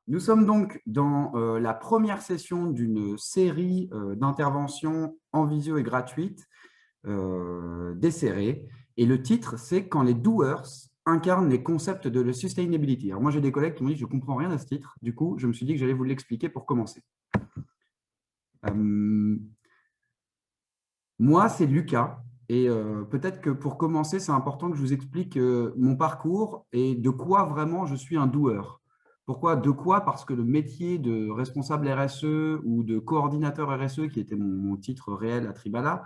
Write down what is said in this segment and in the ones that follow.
Nous sommes donc dans la première session d'une série d'interventions en visio et gratuites desserrées. Et le titre, c'est « Quand les doers incarnent les concepts de la sustainability ». Alors moi, j'ai des collègues qui m'ont dit « je ne comprends rien à ce titre ». Du coup, je me suis dit que j'allais vous l'expliquer pour commencer. Moi, c'est Lucas. Et peut-être que pour commencer, c'est important que je vous explique mon parcours et de quoi vraiment je suis un doer. Pourquoi? De quoi? Parce que le métier de responsable RSE ou de coordinateur RSE, qui était mon titre réel à Tribala,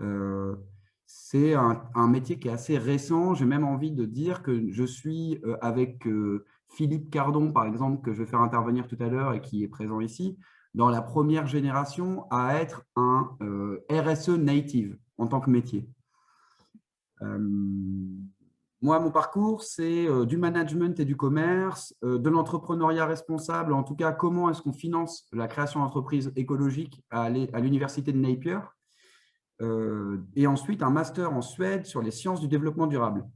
euh, c'est un métier qui est assez récent. J'ai même envie de dire que je suis avec Philippe Cardon, par exemple, que je vais faire intervenir tout à l'heure et qui est présent ici, dans la première génération à être un RSE native en tant que métier. Moi, mon parcours, c'est du management et du commerce, de l'entrepreneuriat responsable, en tout cas, comment est-ce qu'on finance la création d'entreprises écologiques à l'université de Napier, et ensuite un master en Suède sur les sciences du développement durable.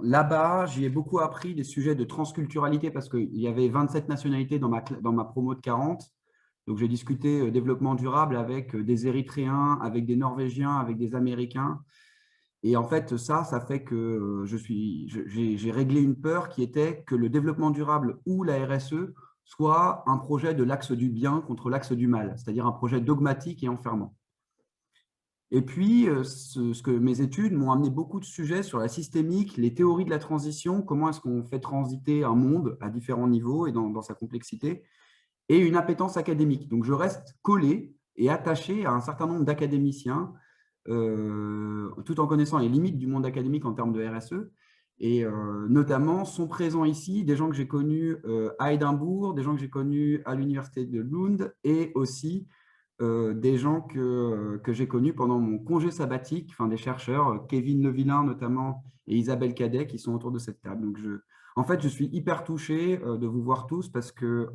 Là-bas, j'y ai beaucoup appris des sujets de transculturalité parce qu'il y avait 27 nationalités dans ma promo de 40. Donc, j'ai discuté développement durable avec des Érythréens, avec des Norvégiens, avec des Américains. Et en fait, ça fait que j'ai réglé une peur qui était que le développement durable ou la RSE soit un projet de l'axe du bien contre l'axe du mal, c'est-à-dire un projet dogmatique et enfermant. Et puis, ce que mes études m'ont amené beaucoup de sujets sur la systémique, les théories de la transition, comment est-ce qu'on fait transiter un monde à différents niveaux et dans sa complexité, et une appétence académique. Donc, je reste collé et attaché à un certain nombre d'académiciens, tout en connaissant les limites du monde académique en termes de RSE. Et notamment, sont présents ici des gens que j'ai connus à Édimbourg, des gens que j'ai connus à l'université de Lund et aussi des gens que j'ai connus pendant mon congé sabbatique, enfin des chercheurs, Kevin Levillain notamment et Isabelle Cadet qui sont autour de cette table. Donc en fait, je suis hyper touché de vous voir tous parce que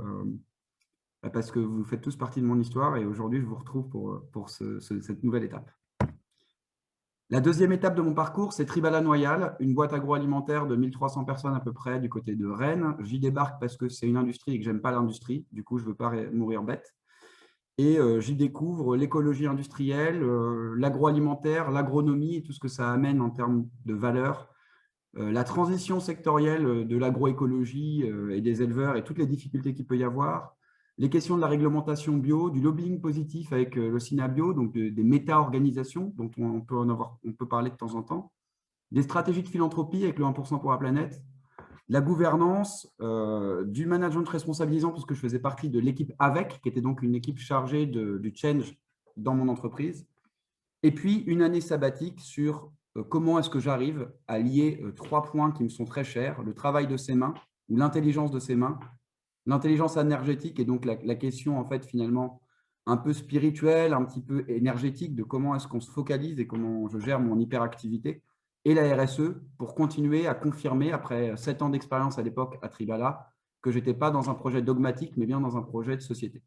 vous faites tous partie de mon histoire et aujourd'hui, je vous retrouve pour cette nouvelle étape. La deuxième étape de mon parcours, c'est Tribala Noyal, une boîte agroalimentaire de 1300 personnes à peu près du côté de Rennes. J'y débarque parce que c'est une industrie et que j'aime pas l'industrie. Du coup, je ne veux pas mourir bête. Et j'y découvre l'écologie industrielle, l'agroalimentaire, l'agronomie et tout ce que ça amène en termes de valeur, la transition sectorielle de l'agroécologie et des éleveurs et toutes les difficultés qu'il peut y avoir, les questions de la réglementation bio, du lobbying positif avec le Synabio, donc des méta-organisations dont on peut parler de temps en temps, des stratégies de philanthropie avec le 1% pour la planète, la gouvernance, du management responsabilisant, parce que je faisais partie de l'équipe AVEC, qui était donc une équipe chargée du change dans mon entreprise. Et puis, une année sabbatique sur comment est-ce que j'arrive à lier 3 points qui me sont très chers, le travail de ses mains ou l'intelligence de ses mains, l'intelligence énergétique et donc la question, en fait, finalement, un peu spirituelle, un petit peu énergétique de comment est-ce qu'on se focalise et comment je gère mon hyperactivité, et la RSE pour continuer à confirmer, après 7 ans d'expérience à l'époque à Tribala, que je n'étais pas dans un projet dogmatique, mais bien dans un projet de société.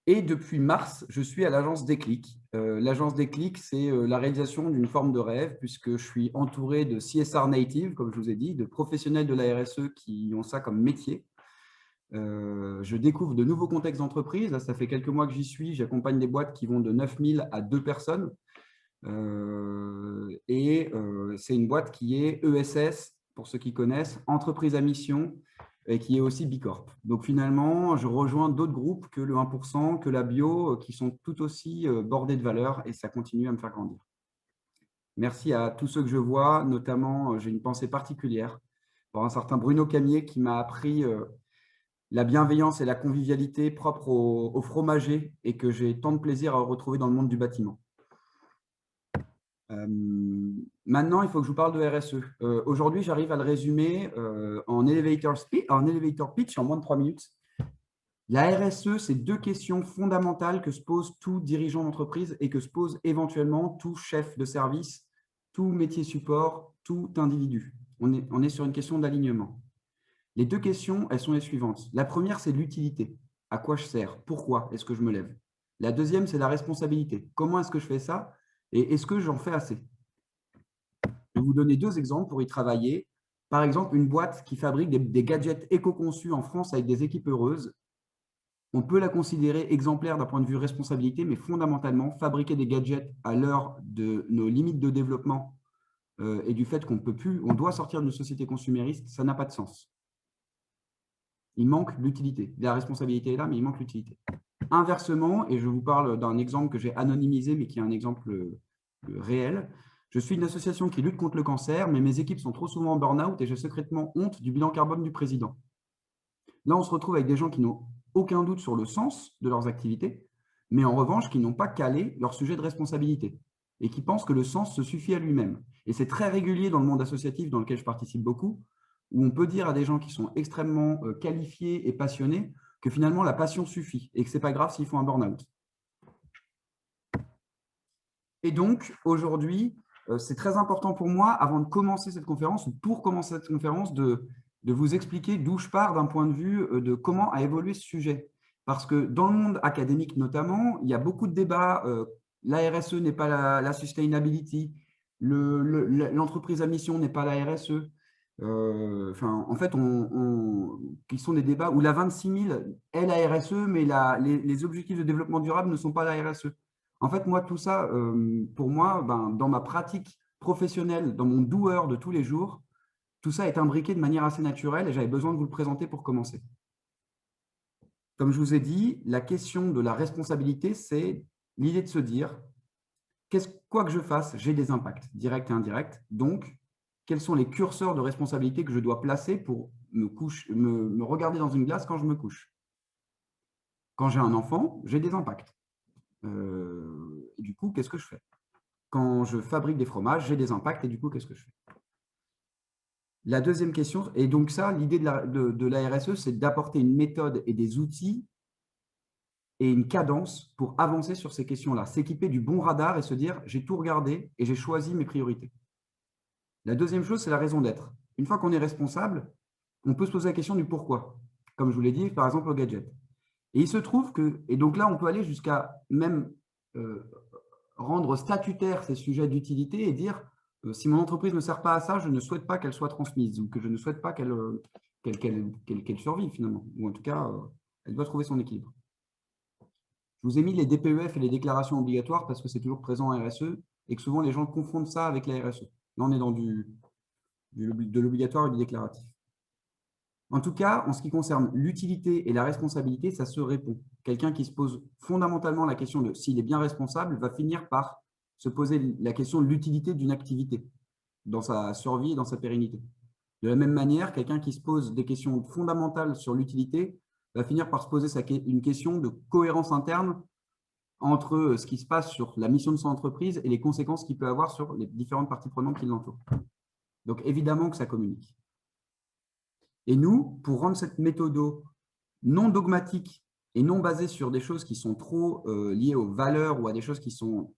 Et depuis mars, je suis à l'agence Déclic. L'agence Déclic, c'est la réalisation d'une forme de rêve, puisque je suis entouré de CSR native, comme je vous ai dit, de professionnels de la RSE qui ont ça comme métier. Je découvre de nouveaux contextes d'entreprise. Là, ça fait quelques mois que j'y suis. J'accompagne des boîtes qui vont de 9000 à 2 personnes. C'est une boîte qui est ESS, pour ceux qui connaissent, entreprise à mission, et qui est aussi Bicorp. Donc finalement, je rejoins d'autres groupes que le 1%, que la bio, qui sont tout aussi bordés de valeurs, et ça continue à me faire grandir. Merci à tous ceux que je vois, notamment, j'ai une pensée particulière pour un certain Bruno Camier qui m'a appris la bienveillance et la convivialité propres aux fromagers et que j'ai tant de plaisir à retrouver dans le monde du bâtiment. Maintenant, il faut que je vous parle de RSE. Aujourd'hui, j'arrive à le résumer en elevator pitch en moins de 3 minutes. La RSE, c'est 2 questions fondamentales que se pose tout dirigeant d'entreprise et que se pose éventuellement tout chef de service, tout métier support, tout individu. On est sur une question d'alignement. Les 2 questions, elles sont les suivantes. La première, c'est l'utilité. À quoi je sers? Pourquoi est-ce que je me lève? La deuxième, c'est la responsabilité. Comment est-ce que je fais ça? Et est-ce que j'en fais assez? Je vais vous donner 2 exemples pour y travailler. Par exemple, une boîte qui fabrique des gadgets éco-conçus en France avec des équipes heureuses, on peut la considérer exemplaire d'un point de vue responsabilité, mais fondamentalement, fabriquer des gadgets à l'heure de nos limites de développement et du fait qu'on peut plus, on doit sortir d'une société consumériste, ça n'a pas de sens. Il manque l'utilité. La responsabilité est là, mais il manque l'utilité. Inversement, et je vous parle d'un exemple que j'ai anonymisé, mais qui est un exemple réel, je suis une association qui lutte contre le cancer, mais mes équipes sont trop souvent en burn-out et j'ai secrètement honte du bilan carbone du président. Là, on se retrouve avec des gens qui n'ont aucun doute sur le sens de leurs activités, mais en revanche, qui n'ont pas calé leur sujet de responsabilité et qui pensent que le sens se suffit à lui-même. Et c'est très régulier dans le monde associatif dans lequel je participe beaucoup, où on peut dire à des gens qui sont extrêmement qualifiés et passionnés que finalement la passion suffit et que ce n'est pas grave s'ils font un burn-out. Et donc, aujourd'hui, c'est très important pour moi, avant de commencer cette conférence, ou pour commencer cette conférence, de vous expliquer d'où je pars d'un point de vue de comment a évolué ce sujet. Parce que dans le monde académique notamment, il y a beaucoup de débats. La RSE n'est pas la sustainability, l'entreprise à mission n'est pas la RSE. En fait, qui sont des débats où la 26 000 est la RSE, mais les objectifs de développement durable ne sont pas la RSE. En fait, moi, tout ça, pour moi, dans ma pratique professionnelle, dans mon doueur de tous les jours, tout ça est imbriqué de manière assez naturelle et j'avais besoin de vous le présenter pour commencer. Comme je vous ai dit, la question de la responsabilité, c'est l'idée de se dire, quoi que je fasse, j'ai des impacts directs et indirects. Donc, quels sont les curseurs de responsabilité que je dois placer pour me regarder dans une glace quand je me couche? Quand j'ai un enfant, j'ai des impacts. Et du coup, qu'est-ce que je fais? Quand je fabrique des fromages, j'ai des impacts et du coup, qu'est-ce que je fais? La deuxième question, et donc ça, l'idée de la RSE, c'est d'apporter une méthode et des outils et une cadence pour avancer sur ces questions-là, s'équiper du bon radar et se dire, j'ai tout regardé et j'ai choisi mes priorités. La deuxième chose, c'est la raison d'être. Une fois qu'on est responsable, on peut se poser la question du pourquoi, comme je vous l'ai dit, par exemple, au gadget. Et il se trouve que, et donc là, on peut aller jusqu'à même rendre statutaire ces sujets d'utilité et dire, si mon entreprise ne sert pas à ça, je ne souhaite pas qu'elle soit transmise ou que je ne souhaite pas qu'elle survive finalement. Ou en tout cas, elle doit trouver son équilibre. Je vous ai mis les DPEF et les déclarations obligatoires parce que c'est toujours présent en RSE et que souvent les gens confondent ça avec la RSE. Là, on est dans de l'obligatoire et du déclaratif. En tout cas, en ce qui concerne l'utilité et la responsabilité, ça se répond. Quelqu'un qui se pose fondamentalement la question de s'il est bien responsable va finir par se poser la question de l'utilité d'une activité dans sa survie et dans sa pérennité. De la même manière, quelqu'un qui se pose des questions fondamentales sur l'utilité va finir par se poser une question de cohérence interne entre ce qui se passe sur la mission de son entreprise et les conséquences qu'il peut avoir sur les différentes parties prenantes qui l'entourent. Donc, évidemment que ça communique. Et nous, pour rendre cette méthode non dogmatique et non basée sur des choses qui sont trop liées aux valeurs ou à des choses qui ne sont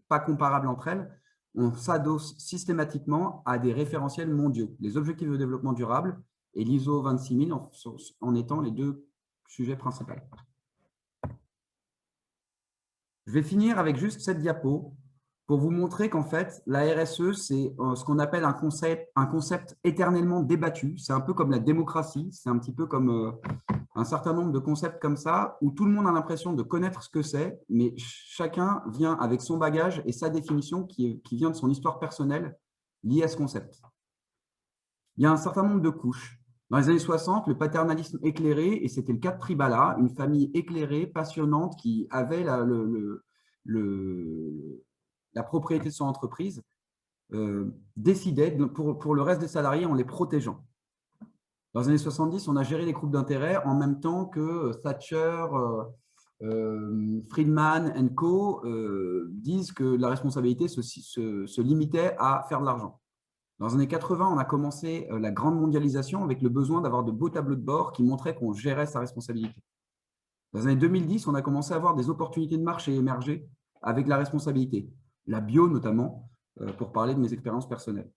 pas comparables entre elles, on s'adosse systématiquement à des référentiels mondiaux, les objectifs de développement durable et l'ISO 26000 en étant les deux sujets principaux. Je vais finir avec juste cette diapo pour vous montrer qu'en fait, la RSE, c'est ce qu'on appelle un concept éternellement débattu. C'est un peu comme la démocratie, c'est un petit peu comme un certain nombre de concepts comme ça, où tout le monde a l'impression de connaître ce que c'est, mais chacun vient avec son bagage et sa définition qui vient de son histoire personnelle liée à ce concept. Il y a un certain nombre de couches. Dans les années 60, le paternalisme éclairé, et c'était le cas de Tribala, une famille éclairée, passionnante, qui avait la propriété de son entreprise, décidait pour le reste des salariés en les protégeant. Dans les années 70, on a géré les groupes d'intérêt en même temps que Thatcher, Friedman & Co. Disent que la responsabilité se limitait à faire de l'argent. Dans les années 80, on a commencé la grande mondialisation avec le besoin d'avoir de beaux tableaux de bord qui montraient qu'on gérait sa responsabilité. Dans les années 2010, on a commencé à avoir des opportunités de marché émerger avec la responsabilité, la bio notamment, pour parler de mes expériences personnelles.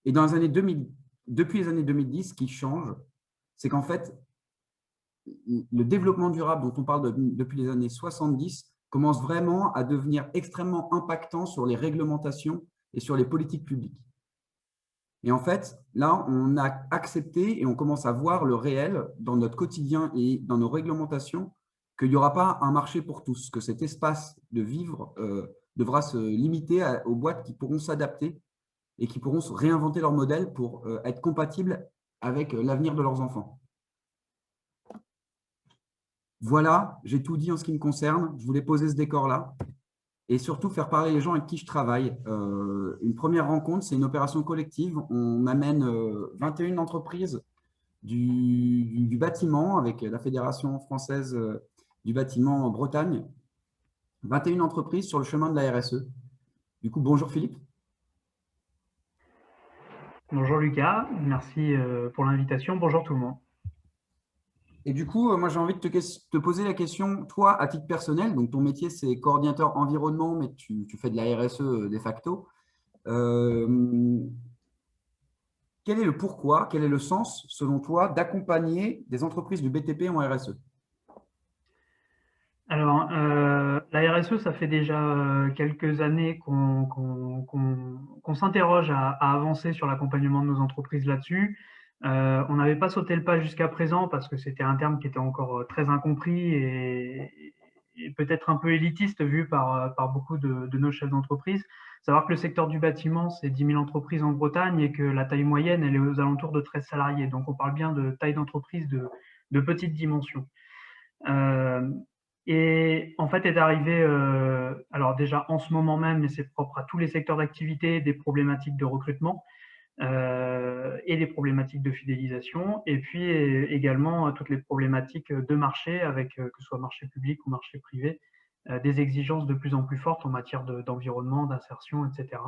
Et dans les années 2000, depuis les années 2010, ce qui change, c'est qu'en fait, le développement durable dont on parle depuis les années 70 commence vraiment à devenir extrêmement impactant sur les réglementations et sur les politiques publiques. Et en fait, là, on a accepté et on commence à voir le réel dans notre quotidien et dans nos réglementations qu'il n'y aura pas un marché pour tous, que cet espace de vivre devra se limiter aux boîtes qui pourront s'adapter et qui pourront se réinventer leur modèle pour être compatibles avec l'avenir de leurs enfants. Voilà, j'ai tout dit en ce qui me concerne. Je voulais poser ce décor-là et surtout faire parler les gens avec qui je travaille. Une première rencontre, c'est une opération collective. On amène 21 entreprises du bâtiment avec la Fédération française du bâtiment en Bretagne. 21 entreprises sur le chemin de la RSE. Du coup, bonjour Philippe. Bonjour Lucas, merci pour l'invitation. Bonjour tout le monde. Et du coup, moi, j'ai envie de te poser la question, toi, à titre personnel, donc ton métier, c'est coordinateur environnement, mais tu fais de la RSE de facto. Euh, Quel est le pourquoi, quel est le sens, selon toi, d'accompagner des entreprises du BTP en RSE? Alors, la RSE, ça fait déjà quelques années qu'on s'interroge à avancer sur l'accompagnement de nos entreprises là-dessus. On n'avait pas sauté le pas jusqu'à présent parce que c'était un terme qui était encore très incompris et peut-être un peu élitiste vu par beaucoup de nos chefs d'entreprise. Savoir que le secteur du bâtiment, c'est 10 000 entreprises en Bretagne et que la taille moyenne, elle est aux alentours de 13 salariés. Donc, on parle bien de taille d'entreprise de petite dimension. Euh, et en fait, est arrivé, alors déjà en ce moment même, mais c'est propre à tous les secteurs d'activité, des problématiques de recrutement et des problématiques de fidélisation, et puis également toutes les problématiques de marché, avec que ce soit marché public ou marché privé, des exigences de plus en plus fortes en matière d'environnement, d'insertion, etc.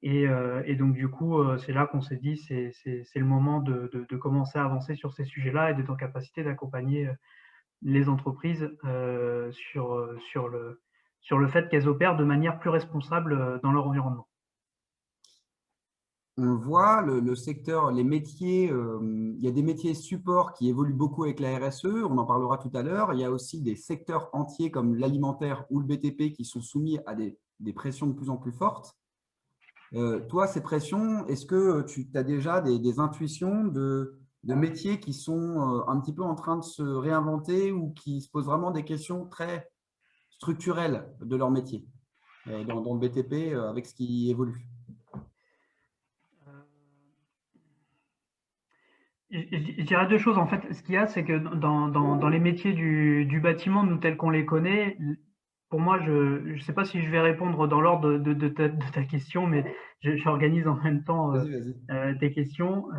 Et donc du coup, c'est là qu'on s'est dit, c'est le moment de commencer à avancer sur ces sujets-là et d'être en capacité d'accompagner les entreprises sur le fait qu'elles opèrent de manière plus responsable dans leur environnement. On voit le secteur, les métiers, il y a des métiers support qui évoluent beaucoup avec la RSE, on en parlera tout à l'heure. Il y a aussi des secteurs entiers comme l'alimentaire ou le BTP qui sont soumis à des pressions de plus en plus fortes. Toi, ces pressions, est-ce que tu as déjà des intuitions de métiers qui sont un petit peu en train de se réinventer ou qui se posent vraiment des questions très structurelles de leur métier dans le BTP avec ce qui évolue? Je dirais deux choses. En fait, ce qu'il y a, c'est que dans les métiers du bâtiment, nous tels qu'on les connaît, pour moi, je ne sais pas si je vais répondre dans l'ordre de ta question, mais j'organise en même temps Vas-y, vas-y. tes questions.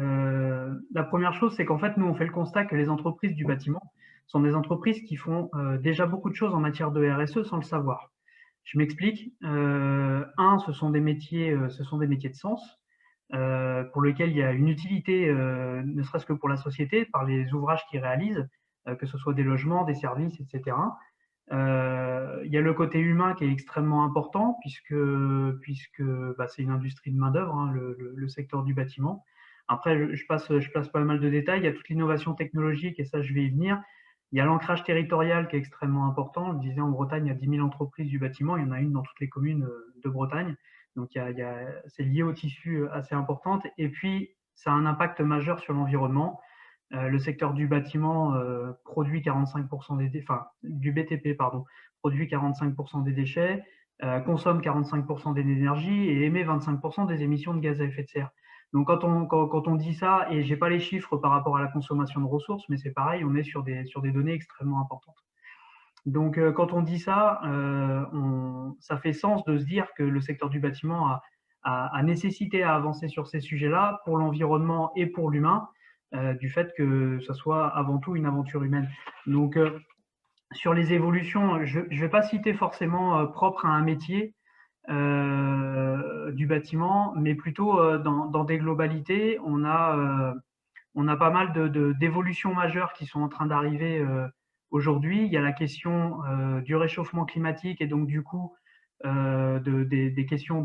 La première chose, c'est qu'en fait, nous, on fait le constat que les entreprises du bâtiment sont des entreprises qui font déjà beaucoup de choses en matière de RSE sans le savoir. Je m'explique. Ce sont des métiers de sens pour lesquels il y a une utilité, ne serait-ce que pour la société, par les ouvrages qu'ils réalisent, que ce soit des logements, des services, etc. Il y a le côté humain qui est extrêmement important puisque bah, c'est une industrie de main-d'œuvre, hein, le secteur du bâtiment. Après, je passe pas mal de détails. Il y a toute l'innovation technologique et ça, je vais y venir. Il y a l'ancrage territorial qui est extrêmement important. Je disais, en Bretagne, il y a 10 000 entreprises du bâtiment. Il y en a une dans toutes les communes de Bretagne. Donc, c'est lié au tissu assez importante. Et puis, ça a un impact majeur sur l'environnement. Le secteur du bâtiment produit 45% du BTP, pardon, produit 45% des déchets, consomme 45% d'énergie et émet 25% des émissions de gaz à effet de serre. Donc quand on dit ça, et j'ai pas les chiffres par rapport à la consommation de ressources, mais c'est pareil, on est sur des données extrêmement importantes. Donc quand on dit ça, ça fait sens de se dire que le secteur du bâtiment a nécessité à avancer sur ces sujets-là pour l'environnement et pour l'humain, du fait que ce soit avant tout une aventure humaine. Donc sur les évolutions, je ne vais pas citer forcément propre à un métier du bâtiment, mais plutôt dans des globalités. On a pas mal d'évolutions majeures qui sont en train d'arriver aujourd'hui. Il y a la question du réchauffement climatique et donc du coup des questions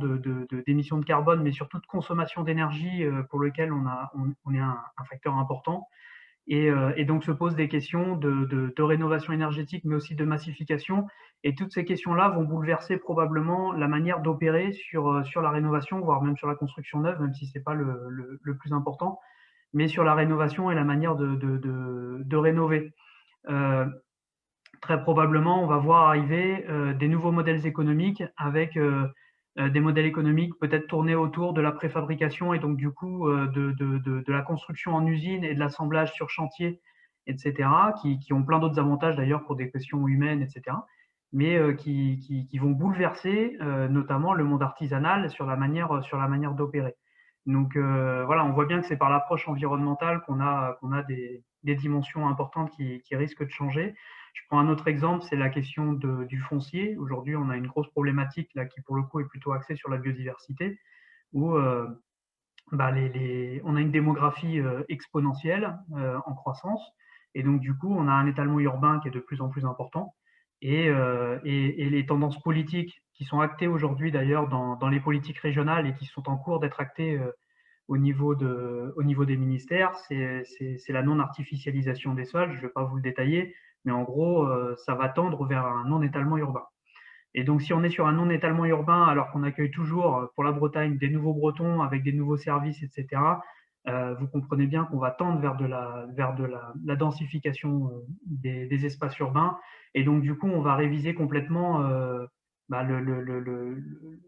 d'émissions de carbone, mais surtout de consommation d'énergie pour lequel on est un facteur important. Et donc se posent des questions de rénovation énergétique, mais aussi de massification. Et toutes ces questions-là vont bouleverser probablement la manière d'opérer sur la rénovation, voire même sur la construction neuve, même si ce n'est pas le plus important, mais sur la rénovation et la manière de rénover. Très probablement, on va voir arriver des nouveaux modèles économiques avec des modèles économiques peut-être tournés autour de la préfabrication et donc du coup de la construction en usine et de l'assemblage sur chantier, etc., qui ont plein d'autres avantages d'ailleurs pour des questions humaines, etc., mais qui vont bouleverser notamment le monde artisanal sur la manière d'opérer. Donc voilà, on voit bien que c'est par l'approche environnementale qu'on a des dimensions importantes qui risquent de changer. Je prends un autre exemple, c'est la question du foncier. Aujourd'hui, on a une grosse problématique là, qui, pour le coup, est plutôt axée sur la biodiversité, où on a une démographie exponentielle en croissance, et donc du coup, on a un étalement urbain qui est de plus en plus important, et les tendances politiques qui sont actées aujourd'hui d'ailleurs dans les politiques régionales et qui sont en cours d'être actées au niveau des ministères, c'est la non-artificialisation des sols. Je ne vais pas vous le détailler, mais en gros, ça va tendre vers un non-étalement urbain. Et donc, si on est sur un non-étalement urbain, alors qu'on accueille toujours pour la Bretagne des nouveaux Bretons avec des nouveaux services, etc., vous comprenez bien qu'on va tendre vers la densification des espaces urbains. Et donc, du coup, on va réviser complètement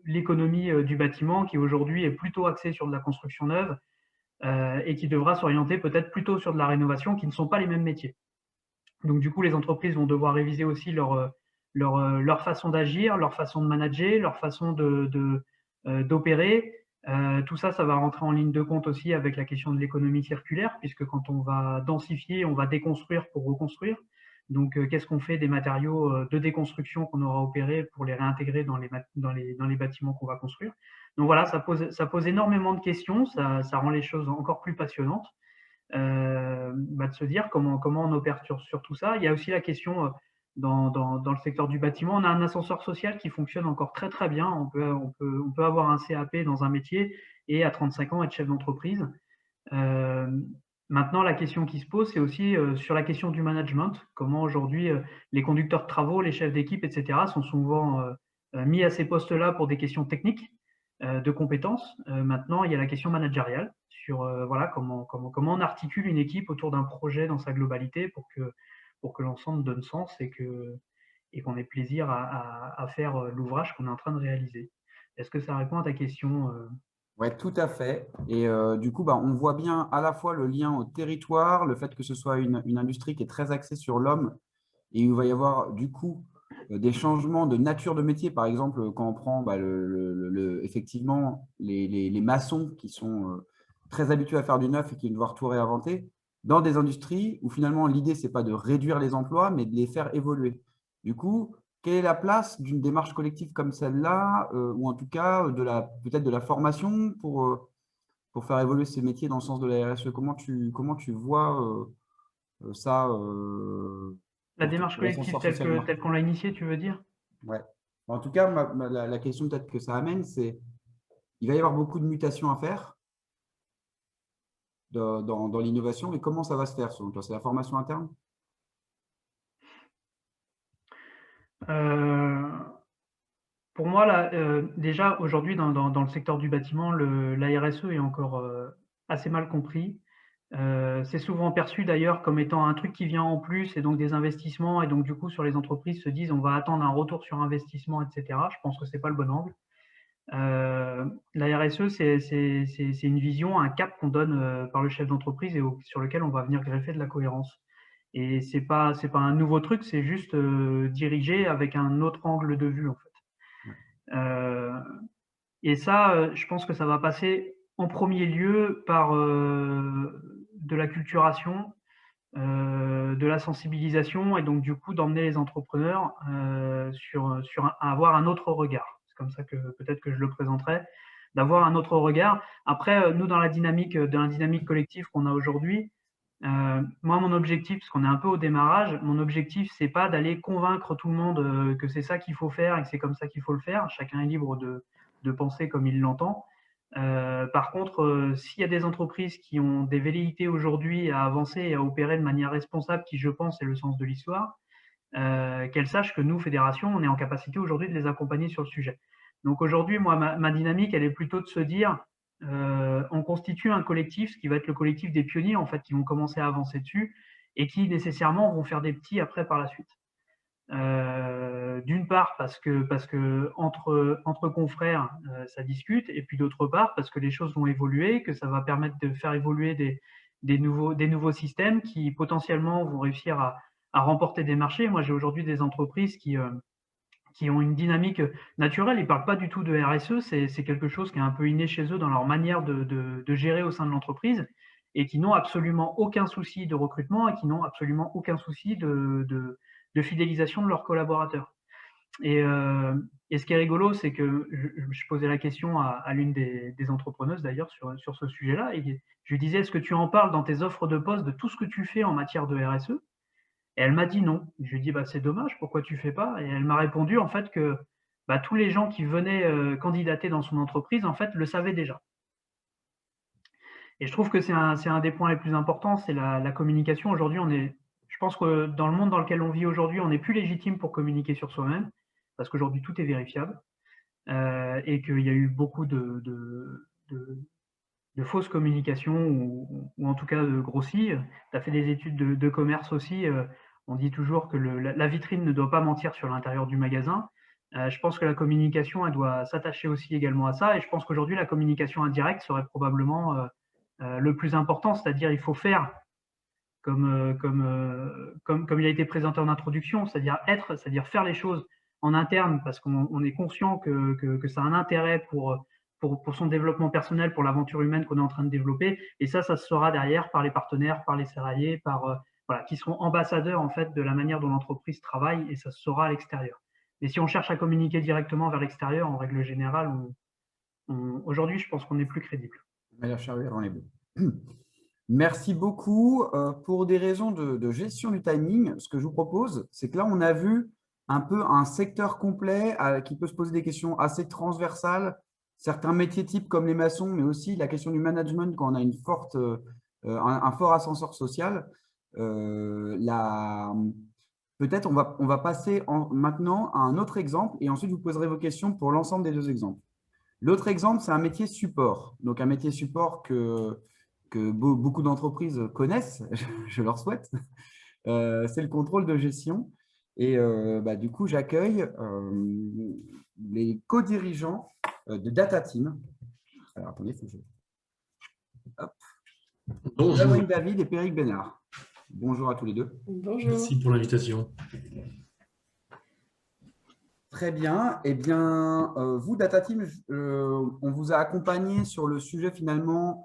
l'économie du bâtiment qui aujourd'hui est plutôt axée sur de la construction neuve et qui devra s'orienter peut-être plutôt sur de la rénovation, qui ne sont pas les mêmes métiers. Donc, du coup, les entreprises vont devoir réviser aussi leur façon d'agir, leur façon de manager, leur façon d'opérer. Tout ça, ça va rentrer en ligne de compte aussi avec la question de l'économie circulaire, puisque quand on va densifier, on va déconstruire pour reconstruire. Donc, qu'est-ce qu'on fait des matériaux de déconstruction qu'on aura opérés pour les réintégrer dans les bâtiments qu'on va construire? Donc voilà, ça pose énormément de questions, ça rend les choses encore plus passionnantes. De se dire comment on opère sur tout ça. Il y a aussi la question dans le secteur du bâtiment, on a un ascenseur social qui fonctionne encore très très bien. On peut avoir un CAP dans un métier et à 35 ans être chef d'entreprise. Maintenant, la question qui se pose, c'est aussi sur la question du management. Comment aujourd'hui les conducteurs de travaux, les chefs d'équipe, etc., sont souvent mis à ces postes-là pour des questions techniques, de compétences. Maintenant, il y a la question managériale sur voilà, comment on articule une équipe autour d'un projet dans sa globalité pour que l'ensemble donne sens et qu'on ait plaisir à faire l'ouvrage qu'on est en train de réaliser. Est-ce que ça répond à ta question Oui, tout à fait. Et du coup, on voit bien à la fois le lien au territoire, le fait que ce soit une industrie qui est très axée sur l'homme et où il va y avoir du coup des changements de nature de métier. Par exemple, quand on prend effectivement les maçons qui sont très habitués à faire du neuf et qui vont devoir tout réinventer, dans des industries où finalement l'idée, ce n'est pas de réduire les emplois, mais de les faire évoluer. Du coup, quelle est la place d'une démarche collective comme celle-là, ou en tout cas peut-être de la formation pour faire évoluer ces métiers dans le sens de la RSE? Comment tu vois ça la démarche pour collective l'ascenseur social telle qu'on l'a initiée, tu veux dire? Ouais. En tout cas, la question peut-être que ça amène, c'est il va y avoir beaucoup de mutations à faire dans l'innovation, mais comment ça va se faire selon toi? C'est la formation interne? Euh, Pour moi, là, déjà aujourd'hui dans le secteur du bâtiment, la RSE est encore assez mal compris. C'est souvent perçu d'ailleurs comme étant un truc qui vient en plus et donc des investissements et donc du coup sur les entreprises se disent on va attendre un retour sur investissement, etc. Je pense que c'est pas le bon angle. La RSE, c'est une vision, un cap qu'on donne par le chef d'entreprise et sur lequel on va venir greffer de la cohérence. Et c'est pas un nouveau truc, c'est juste dirigé avec un autre angle de vue en fait. Et ça, je pense que ça va passer en premier lieu par de la culturation, de la sensibilisation et donc du coup d'emmener les entrepreneurs à avoir un autre regard. C'est comme ça que peut-être que je le présenterai, d'avoir un autre regard. Après, nous dans la dynamique collective qu'on a aujourd'hui, moi mon objectif, parce qu'on est un peu au démarrage, mon objectif c'est pas d'aller convaincre tout le monde que c'est ça qu'il faut faire et que c'est comme ça qu'il faut le faire. Chacun est libre de penser comme il l'entend. Par contre, s'il y a des entreprises qui ont des velléités aujourd'hui à avancer et à opérer de manière responsable, qui je pense est le sens de l'histoire, qu'elles sachent que nous, fédération, on est en capacité aujourd'hui de les accompagner sur le sujet. Donc aujourd'hui, moi, ma dynamique, elle est plutôt de se dire, on constitue un collectif, ce qui va être le collectif des pionniers, en fait, qui vont commencer à avancer dessus et qui nécessairement vont faire des petits après par la suite. D'une part parce que entre confrères, ça discute, et puis d'autre part parce que les choses vont évoluer, que ça va permettre de faire évoluer des nouveaux systèmes qui potentiellement vont réussir à remporter des marchés. Moi, j'ai aujourd'hui des entreprises qui ont une dynamique naturelle. Ils ne parlent pas du tout de RSE, c'est quelque chose qui est un peu inné chez eux dans leur manière de gérer au sein de l'entreprise, et qui n'ont absolument aucun souci de recrutement et qui n'ont absolument aucun souci de fidélisation de leurs collaborateurs. Et ce qui est rigolo, c'est que je posais la question à l'une des entrepreneuses d'ailleurs sur ce sujet-là, et je lui disais, est-ce que tu en parles dans tes offres de poste de tout ce que tu fais en matière de RSE? Et elle m'a dit non. Je lui ai dit, bah, c'est dommage, pourquoi tu fais pas? Et elle m'a répondu en fait que bah, tous les gens qui venaient candidater dans son entreprise en fait le savaient déjà. Et je trouve que c'est un des points les plus importants, c'est la communication. Aujourd'hui, je pense que dans le monde dans lequel on vit aujourd'hui, on n'est plus légitime pour communiquer sur soi-même, parce qu'aujourd'hui tout est vérifiable, et qu'il y a eu beaucoup de fausses communications, ou en tout cas de grossies. Tu as fait des études de commerce aussi. On dit toujours que la vitrine ne doit pas mentir sur l'intérieur du magasin. Je pense que la communication, elle doit s'attacher aussi également à ça. Et je pense qu'aujourd'hui, la communication indirecte serait probablement le plus important, c'est-à-dire il faut faire comme il a été présenté en introduction, c'est-à-dire faire les choses en interne, parce qu'on est conscient que ça a un intérêt pour son développement personnel, pour l'aventure humaine qu'on est en train de développer. Et ça se fera derrière par les partenaires, par les salariés, voilà, qui seront ambassadeurs en fait de la manière dont l'entreprise travaille, et ça se saura à l'extérieur. Mais si on cherche à communiquer directement vers l'extérieur, en règle générale, aujourd'hui, je pense qu'on n'est plus crédible. Merci beaucoup. Pour des raisons de gestion du timing, ce que je vous propose, c'est que là, on a vu un peu un secteur complet qui peut se poser des questions assez transversales, certains métiers types comme les maçons, mais aussi la question du management quand on a un fort ascenseur social. Peut-être on va passer maintenant à un autre exemple, et ensuite vous poserez vos questions pour l'ensemble des deux exemples. L'autre exemple, c'est un métier support. Donc, un métier support que beaucoup d'entreprises connaissent, je leur souhaite. C'est le contrôle de gestion. Et du coup, j'accueille les co-dirigeants de Data Team. Alors, attendez, il faut que je… Hop. Bonjour. David et Péric Bénard. Bonjour à tous les deux. Bonjour. Merci pour l'invitation. Très bien. Eh bien, vous, Data Team, on vous a accompagné sur le sujet finalement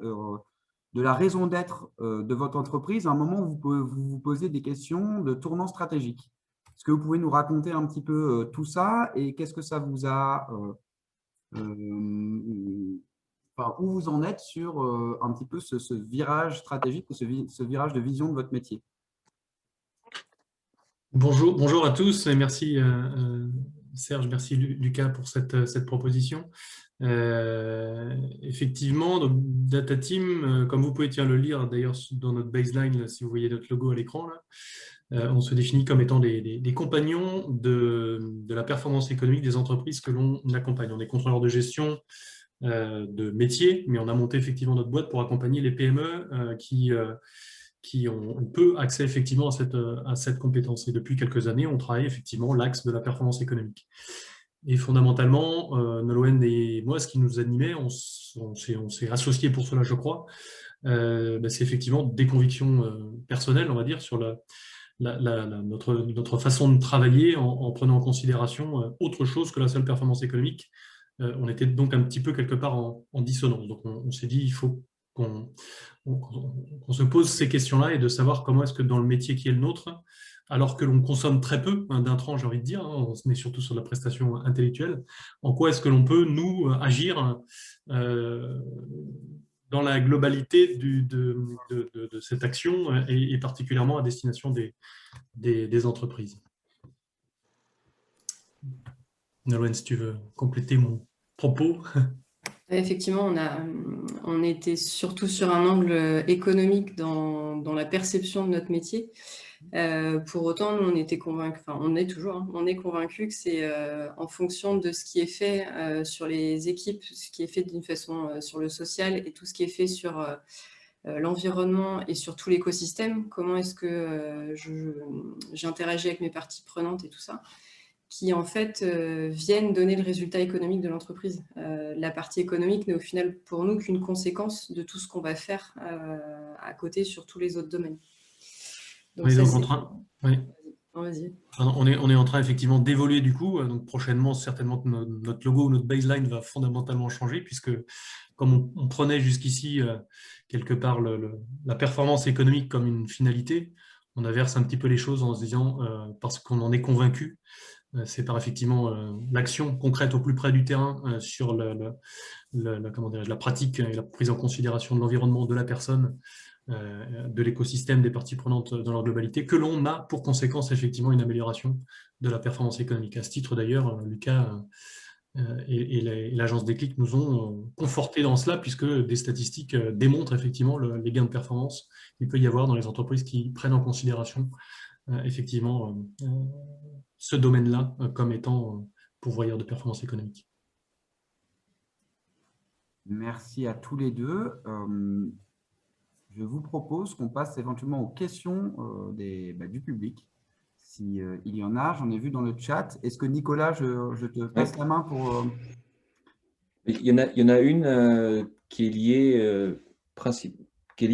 de la raison d'être de votre entreprise, à un moment où vous vous posez des questions de tournant stratégique. Est-ce que vous pouvez nous raconter un petit peu tout ça, et qu'est-ce que ça vous a… où vous en êtes sur un petit peu ce virage stratégique, ou ce virage de vision de votre métier? Bonjour à tous, et merci Serge, merci Lucas pour cette proposition. Effectivement, donc Data Team, comme vous pouvez le lire d'ailleurs dans notre baseline, là, si vous voyez notre logo à l'écran, on se définit comme étant des compagnons de la performance économique des entreprises que l'on accompagne. On est contrôleur de gestion de métier, mais on a monté effectivement notre boîte pour accompagner les PME qui ont peu accès effectivement à cette compétence. Et depuis quelques années, on travaille effectivement l'axe de la performance économique. Et fondamentalement, Nolwenn et moi, ce qui nous animait, on s'est associés pour cela, je crois, c'est effectivement des convictions personnelles, on va dire, sur notre façon de travailler en prenant en considération autre chose que la seule performance économique. On était donc un petit peu quelque part en dissonance. Donc on s'est dit, il faut qu'on se pose ces questions-là, et de savoir comment est-ce que dans le métier qui est le nôtre, alors que l'on consomme très peu d'intrants, j'ai envie de dire, on se met surtout sur la prestation intellectuelle, en quoi est-ce que l'on peut, nous, agir dans la globalité de cette action, et particulièrement à destination des entreprises. Nolwenn, si tu veux compléter mon propos. Effectivement, on était surtout sur un angle économique dans la perception de notre métier. Pour autant, nous, on était convaincus, enfin, on est toujours, hein, on est convaincus que c'est en fonction de ce qui est fait sur les équipes, ce qui est fait d'une façon sur le social et tout ce qui est fait sur l'environnement et sur tout l'écosystème, comment est-ce que j'interagis avec mes parties prenantes et tout ça, qui en fait viennent donner le résultat économique de l'entreprise. La partie économique n'est au final pour nous qu'une conséquence de tout ce qu'on va faire à côté sur tous les autres domaines. Donc, On est ça, donc c'est... en train, oui. Vas-y. On est en train effectivement d'évoluer du coup, donc prochainement certainement notre logo ou notre baseline va fondamentalement changer puisque comme on prenait jusqu'ici quelque part la performance économique comme une finalité, on inverse un petit peu les choses en se disant parce qu'on en est convaincu, c'est par effectivement l'action concrète au plus près du terrain sur comment dirais-je, la pratique et la prise en considération de l'environnement de la personne, de l'écosystème des parties prenantes dans leur globalité, que l'on a pour conséquence effectivement une amélioration de la performance économique. À ce titre d'ailleurs, Lucas et l'agence Déclic nous ont confortés dans cela, puisque des statistiques démontrent effectivement les gains de performance qu'il peut y avoir dans les entreprises qui prennent en considération effectivement ce domaine-là comme étant pourvoyeur de performance économique. Merci à tous les deux. Je vous propose qu'on passe éventuellement aux questions du public. S'il y en a, j'en ai vu dans le chat. Est-ce que Nicolas, je te passe la main pour… Il y en a une qui est liée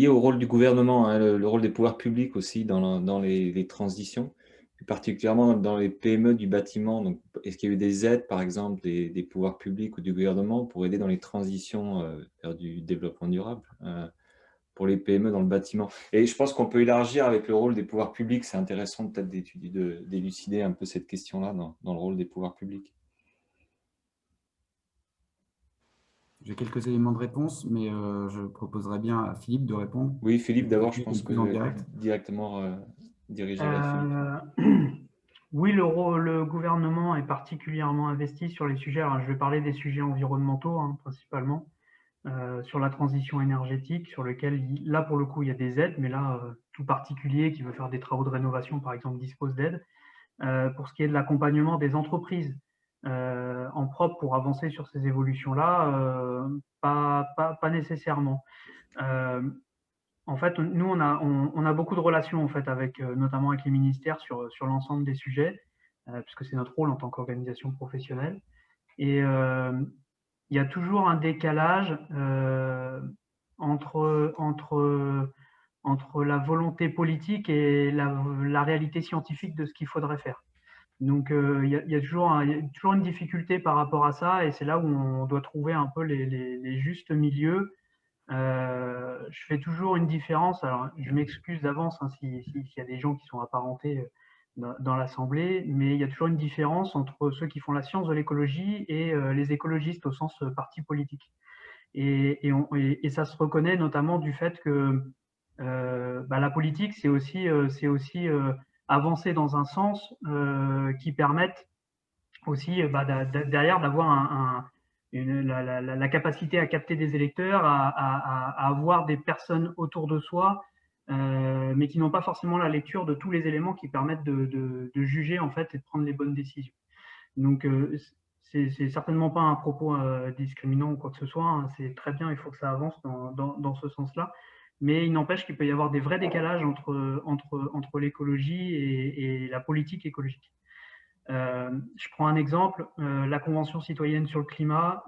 au rôle du gouvernement, hein, le rôle des pouvoirs publics aussi dans les transitions, et particulièrement dans les PME du bâtiment. Donc, est-ce qu'il y a eu des aides, par exemple, des pouvoirs publics ou du gouvernement pour aider dans les transitions vers du développement durable pour les PME dans le bâtiment? Et je pense qu'on peut élargir avec le rôle des pouvoirs publics. C'est intéressant peut-être d'élucider un peu cette question-là dans le rôle des pouvoirs publics. J'ai quelques éléments de réponse, mais je proposerais bien à Philippe de répondre. Oui, Philippe, d'abord, je pense que en direct. directement dirigé vers Philippe. Oui, le gouvernement est particulièrement investi sur les sujets. Alors, je vais parler des sujets environnementaux, hein, principalement, sur la transition énergétique, sur lequel, là, pour le coup, il y a des aides, mais là, tout particulier qui veut faire des travaux de rénovation, par exemple, dispose d'aides. Pour ce qui est de l'accompagnement des entreprises en propre pour avancer sur ces évolutions-là, pas nécessairement. En fait, nous, on a beaucoup de relations en fait, notamment avec les ministères sur l'ensemble des sujets, puisque c'est notre rôle en tant qu'organisation professionnelle. Et il y a toujours un décalage entre la volonté politique et la réalité scientifique de ce qu'il faudrait faire. Donc, il y a toujours une difficulté par rapport à ça, et c'est là où on doit trouver un peu les justes milieux. Je fais toujours une différence. Alors, je m'excuse d'avance hein, s'il y a des gens qui sont apparentés dans l'Assemblée, mais il y a toujours une différence entre ceux qui font la science de l'écologie et les écologistes au sens parti politique. Et ça se reconnaît notamment du fait que la politique, c'est aussi avancer dans un sens qui permette aussi derrière d'avoir la capacité à capter des électeurs, à avoir des personnes autour de soi, mais qui n'ont pas forcément la lecture de tous les éléments qui permettent de juger en fait et de prendre les bonnes décisions. Donc c'est certainement pas un propos discriminant ou quoi que ce soit, hein. C'est très bien, il faut que ça avance dans ce sens-là. Mais il n'empêche qu'il peut y avoir des vrais décalages entre l'écologie et la politique écologique. Je prends un exemple, la Convention citoyenne sur le climat.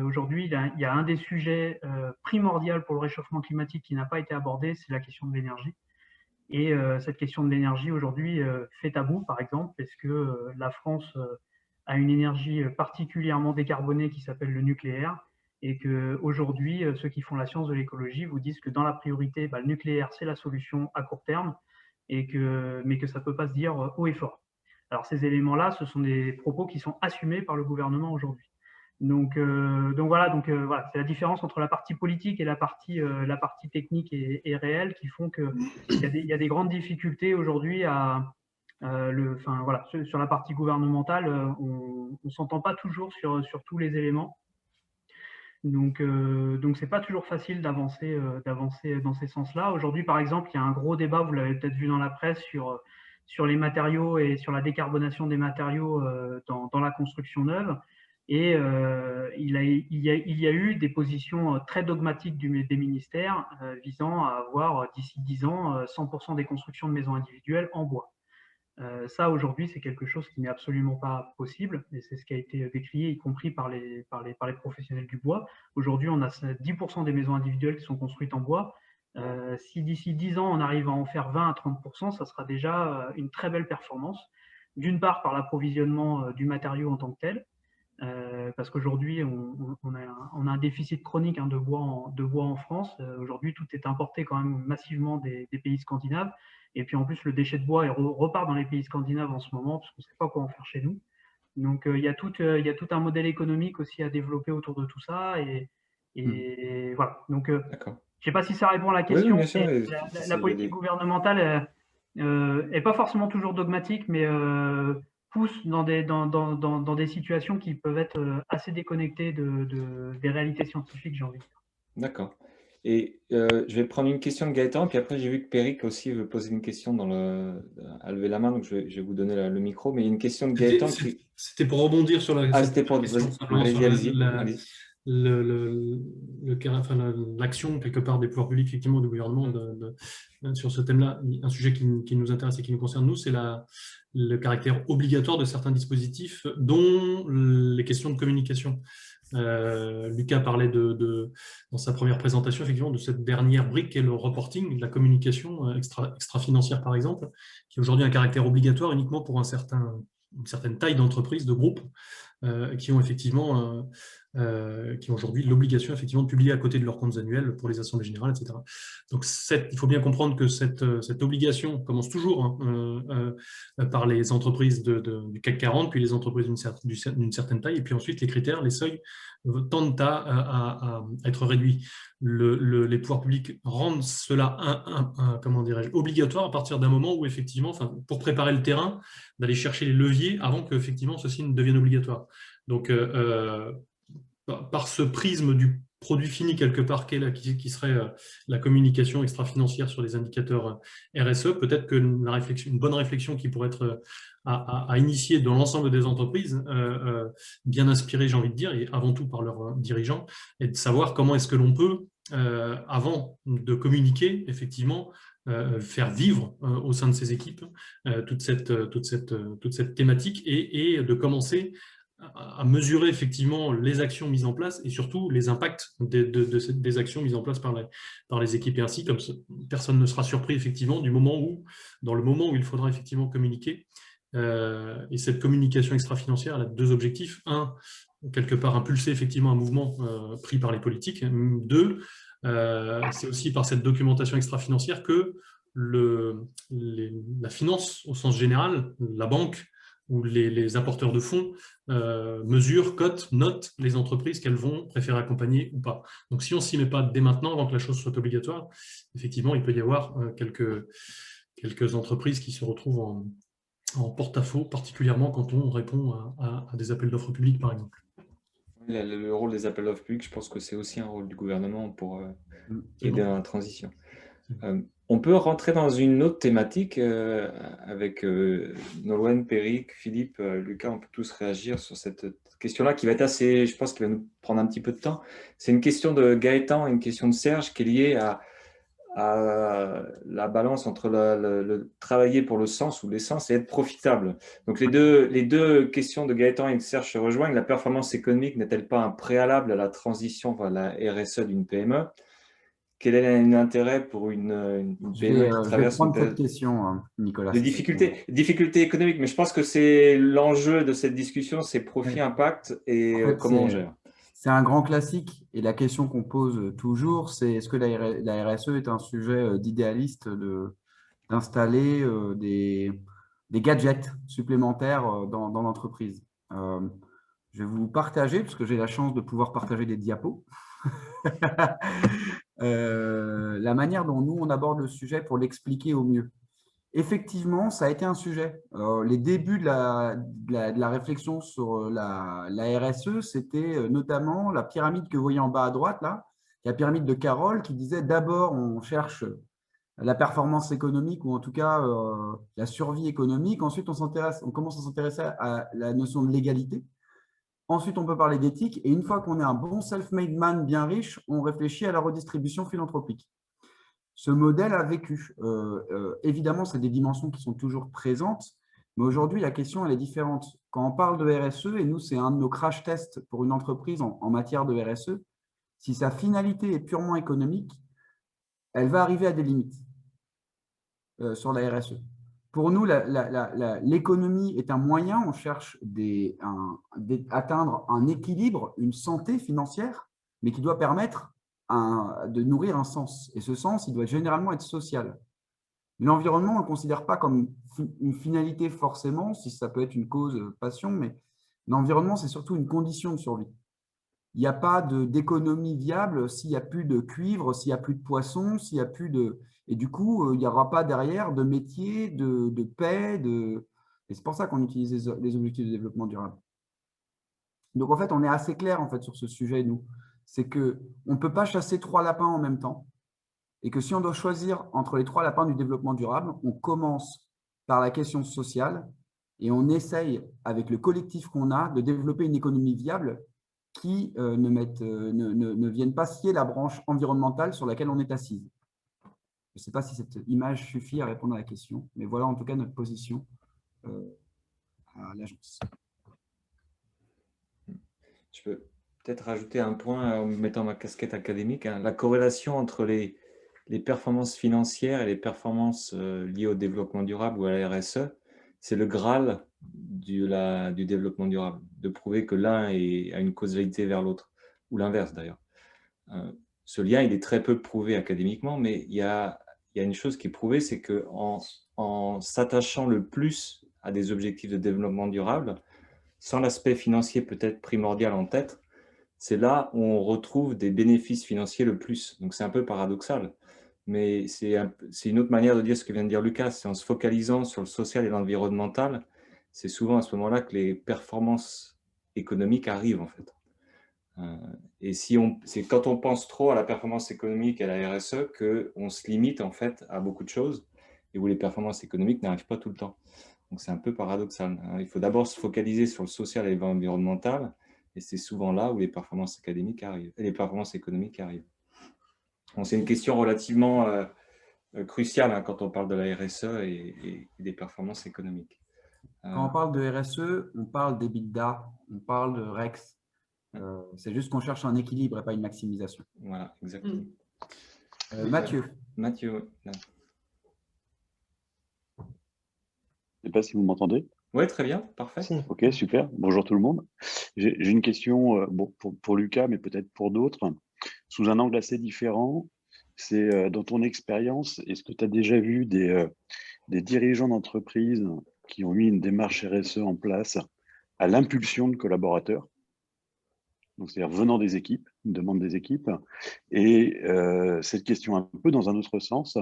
Aujourd'hui, il y a un des sujets primordiaux pour le réchauffement climatique qui n'a pas été abordé, c'est la question de l'énergie. Et cette question de l'énergie aujourd'hui fait tabou, par exemple, parce que la France a une énergie particulièrement décarbonée qui s'appelle le nucléaire, et qu'aujourd'hui, ceux qui font la science de l'écologie vous disent que dans la priorité, le nucléaire, c'est la solution à court terme, mais que ça ne peut pas se dire haut et fort. Alors ces éléments-là, ce sont des propos qui sont assumés par le gouvernement aujourd'hui. Donc voilà, c'est la différence entre la partie politique et la partie technique et réelle qui font qu'il y a des grandes difficultés aujourd'hui sur la partie gouvernementale, on ne s'entend pas toujours sur tous les éléments. Donc, c'est pas toujours facile d'avancer dans ces sens-là. Aujourd'hui, par exemple, il y a un gros débat, vous l'avez peut-être vu dans la presse, sur les matériaux et sur la décarbonation des matériaux dans la construction neuve. Et il y a eu des positions très dogmatiques des ministères visant à avoir d'ici 10 ans 100% des constructions de maisons individuelles en bois. Ça, aujourd'hui, c'est quelque chose qui n'est absolument pas possible, et c'est ce qui a été décrié, y compris par les professionnels du bois. Aujourd'hui, on a 10% des maisons individuelles qui sont construites en bois. Si d'ici 10 ans, on arrive à en faire 20 à 30%, ça sera déjà une très belle performance. D'une part, par l'approvisionnement du matériau en tant que tel, parce qu'aujourd'hui, on a un déficit chronique de bois en France. Aujourd'hui, tout est importé quand même massivement des pays scandinaves. Et puis en plus, le déchet de bois repart dans les pays scandinaves en ce moment, parce qu'on ne sait pas quoi en faire chez nous. Donc il y a tout un modèle économique aussi à développer autour de tout ça. Et voilà. Donc je ne sais pas si ça répond à la question. Oui, bien sûr, la politique gouvernementale n'est pas forcément toujours dogmatique, mais pousse dans des situations qui peuvent être assez déconnectées des réalités scientifiques, j'ai envie de dire. D'accord. Et je vais prendre une question de Gaëtan, puis après j'ai vu que Péric aussi veut poser une question à lever la main, donc je vais vous donner le micro, mais il y a une question de Gaëtan qui... C'était pour rebondir sur la c'était pour... question, simplement sur allez-y. L'action quelque part des pouvoirs publics, effectivement, du gouvernement sur ce thème-là. Un sujet qui nous intéresse et qui nous concerne, nous, c'est le caractère obligatoire de certains dispositifs, dont les questions de communication. Lucas parlait dans sa première présentation, effectivement, de cette dernière brique qui est le reporting, la communication extra-financière, par exemple, qui est aujourd'hui un caractère obligatoire uniquement pour une certaine taille d'entreprise, de groupe, qui ont effectivement qui ont aujourd'hui l'obligation effectivement de publier à côté de leurs comptes annuels pour les assemblées générales, etc. Donc il faut bien comprendre que cette obligation commence toujours par les entreprises du CAC 40, puis les entreprises d'une certaine taille, et puis ensuite les critères, les seuils tendent à être réduits. Les pouvoirs publics rendent cela comment dirais-je, obligatoire à partir d'un moment où effectivement, pour préparer le terrain, d'aller chercher les leviers avant que effectivement ceci ne devienne obligatoire. Donc par ce prisme du produit fini quelque part qui serait la communication extra-financière sur les indicateurs RSE, peut-être que une bonne réflexion qui pourrait être à initier dans l'ensemble des entreprises, bien inspirée, j'ai envie de dire, et avant tout par leurs dirigeants, et de savoir comment est-ce que l'on peut, avant de communiquer, effectivement, faire vivre au sein de ces équipes toute cette thématique et de commencer à mesurer effectivement les actions mises en place et surtout les impacts des actions mises en place par les équipes. Et ainsi, comme personne ne sera surpris effectivement dans le moment où il faudra effectivement communiquer. Et cette communication extra-financière, elle a deux objectifs. Un, quelque part impulser effectivement un mouvement pris par les politiques. Deux, c'est aussi par cette documentation extra-financière que la finance au sens général, la banque, où les apporteurs de fonds mesurent, cotent, notent les entreprises qu'elles vont préférer accompagner ou pas. Donc si on ne s'y met pas dès maintenant, avant que la chose soit obligatoire, effectivement, il peut y avoir quelques entreprises qui se retrouvent en porte-à-faux, particulièrement quand on répond à des appels d'offres publics, par exemple. Le rôle des appels d'offres publics, je pense que c'est aussi un rôle du gouvernement pour aider à la transition. On peut rentrer dans une autre thématique avec Nolwenn, Péric, Philippe, Lucas, on peut tous réagir sur cette question-là qui va être assez, je pense, qui va nous prendre un petit peu de temps. C'est une question de Gaëtan et une question de Serge qui est liée à la balance entre le travailler pour le sens ou l'essence et être profitable. Donc les deux questions de Gaëtan et de Serge se rejoignent. La performance économique n'est-elle pas un préalable à la transition vers la RSE d'une PME? Quel est l'intérêt pour une PME qui traverse cette question, Nicolas. Les difficultés économiques, mais je pense que c'est l'enjeu de cette discussion, c'est profit, impact et comment on gère. C'est un grand classique et la question qu'on pose toujours, c'est est-ce que la RSE est un sujet d'idéaliste d'installer des gadgets supplémentaires dans l'entreprise. Je vais vous partager, parce que j'ai la chance de pouvoir partager des diapos, la manière dont nous, on aborde le sujet pour l'expliquer au mieux. Effectivement, ça a été un sujet. Les débuts de la réflexion sur la RSE, c'était notamment la pyramide que vous voyez en bas à droite, là, la pyramide de Carroll, qui disait d'abord on cherche la performance économique ou en tout cas la survie économique. Ensuite, on commence à s'intéresser à la notion de l'égalité. Ensuite, on peut parler d'éthique. Et une fois qu'on est un bon self-made man bien riche, on réfléchit à la redistribution philanthropique. Ce modèle a vécu. Évidemment, c'est des dimensions qui sont toujours présentes, mais aujourd'hui, la question, elle est différente. Quand on parle de RSE, et nous, c'est un de nos crash tests pour une entreprise en matière de RSE, si sa finalité est purement économique, elle va arriver à des limites sur la RSE. Pour nous, l'économie est un moyen, on cherche atteindre un équilibre, une santé financière, mais qui doit permettre de nourrir un sens. Et ce sens, il doit généralement être social. L'environnement, on ne le considère pas comme une finalité forcément, si ça peut être une cause passion, mais l'environnement, c'est surtout une condition de survie. Il n'y a pas d'économie viable s'il n'y a plus de cuivre, s'il n'y a plus de poissons, s'il n'y a plus de… Et du coup, il n'y aura pas derrière de métier, de paix. Et c'est pour ça qu'on utilise les objectifs de développement durable. Donc, en fait, on est assez clair en fait, sur ce sujet, nous. C'est qu'on ne peut pas chasser 3 lapins en même temps. Et que si on doit choisir entre les 3 lapins du développement durable, on commence par la question sociale et on essaye, avec le collectif qu'on a, de développer une économie viable qui ne viennent pas scier la branche environnementale sur laquelle on est assise. Je ne sais pas si cette image suffit à répondre à la question, mais voilà en tout cas notre position à l'agence. Je peux peut-être rajouter un point en mettant ma casquette académique, hein. La corrélation entre les performances financières et les performances liées au développement durable ou à la RSE, c'est le Graal du développement durable, de prouver que l'un a une causalité vers l'autre, ou l'inverse d'ailleurs. Ce lien, il est très peu prouvé académiquement, mais il y a une chose qui est prouvée, c'est qu'en s'attachant le plus à des objectifs de développement durable, sans l'aspect financier peut-être primordial en tête, c'est là où on retrouve des bénéfices financiers le plus. Donc c'est un peu paradoxal, mais c'est une autre manière de dire ce que vient de dire Lucas. C'est en se focalisant sur le social et l'environnemental, c'est souvent à ce moment-là que les performances économiques arrivent en fait. Et c'est quand on pense trop à la performance économique et à la RSE qu'on se limite en fait à beaucoup de choses et où les performances économiques n'arrivent pas tout le temps. Donc c'est un peu paradoxal, hein. Il faut d'abord se focaliser sur le social et l'environnemental, et c'est souvent là où les performances académiques arrivent, et les performances économiques arrivent. Bon, c'est une question relativement cruciale hein, quand on parle de la RSE et des performances économiques. Quand on parle de RSE, on parle d'EBITDA, on parle de REX. C'est juste qu'on cherche un équilibre et pas une maximisation. Voilà, exactement. Mathieu. Mathieu. Je ne sais pas si vous m'entendez. Oui, très bien, parfait. Ok, super. Bonjour tout le monde. J'ai une question pour Lucas, mais peut-être pour d'autres, sous un angle assez différent. C'est dans ton expérience, est-ce que tu as déjà vu des dirigeants d'entreprise qui ont mis une démarche RSE en place à l'impulsion de collaborateurs, donc c'est-à-dire venant des équipes, une demande des équipes, et cette question un peu dans un autre sens,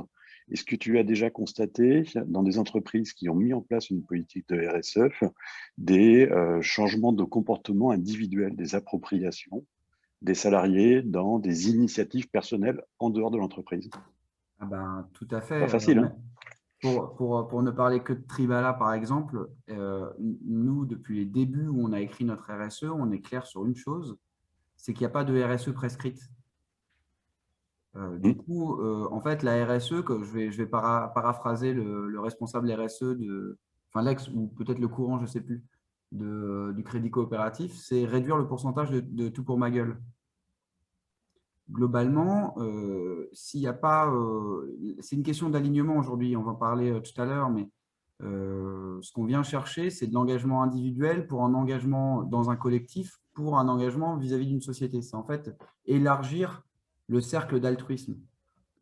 est-ce que tu as déjà constaté dans des entreprises qui ont mis en place une politique de RSE des changements de comportement individuel, des appropriations des salariés dans des initiatives personnelles en dehors de l'entreprise? Ah ben, tout à fait. Pas facile, hein? Pour ne parler que de Tribala, par exemple, nous, depuis les débuts où on a écrit notre RSE, on est clair sur une chose, c'est qu'il n'y a pas de RSE prescrite. Du coup, en fait, la RSE, que je vais paraphraser le responsable RSE, enfin l'ex ou peut-être le courant, je ne sais plus, du Crédit Coopératif, c'est réduire le pourcentage de tout pour ma gueule. Globalement, s'il n'y a pas… c'est une question d'alignement aujourd'hui, on va en parler tout à l'heure, mais ce qu'on vient chercher, c'est de l'engagement individuel pour un engagement dans un collectif, pour un engagement vis-à-vis d'une société. C'est en fait élargir le cercle d'altruisme.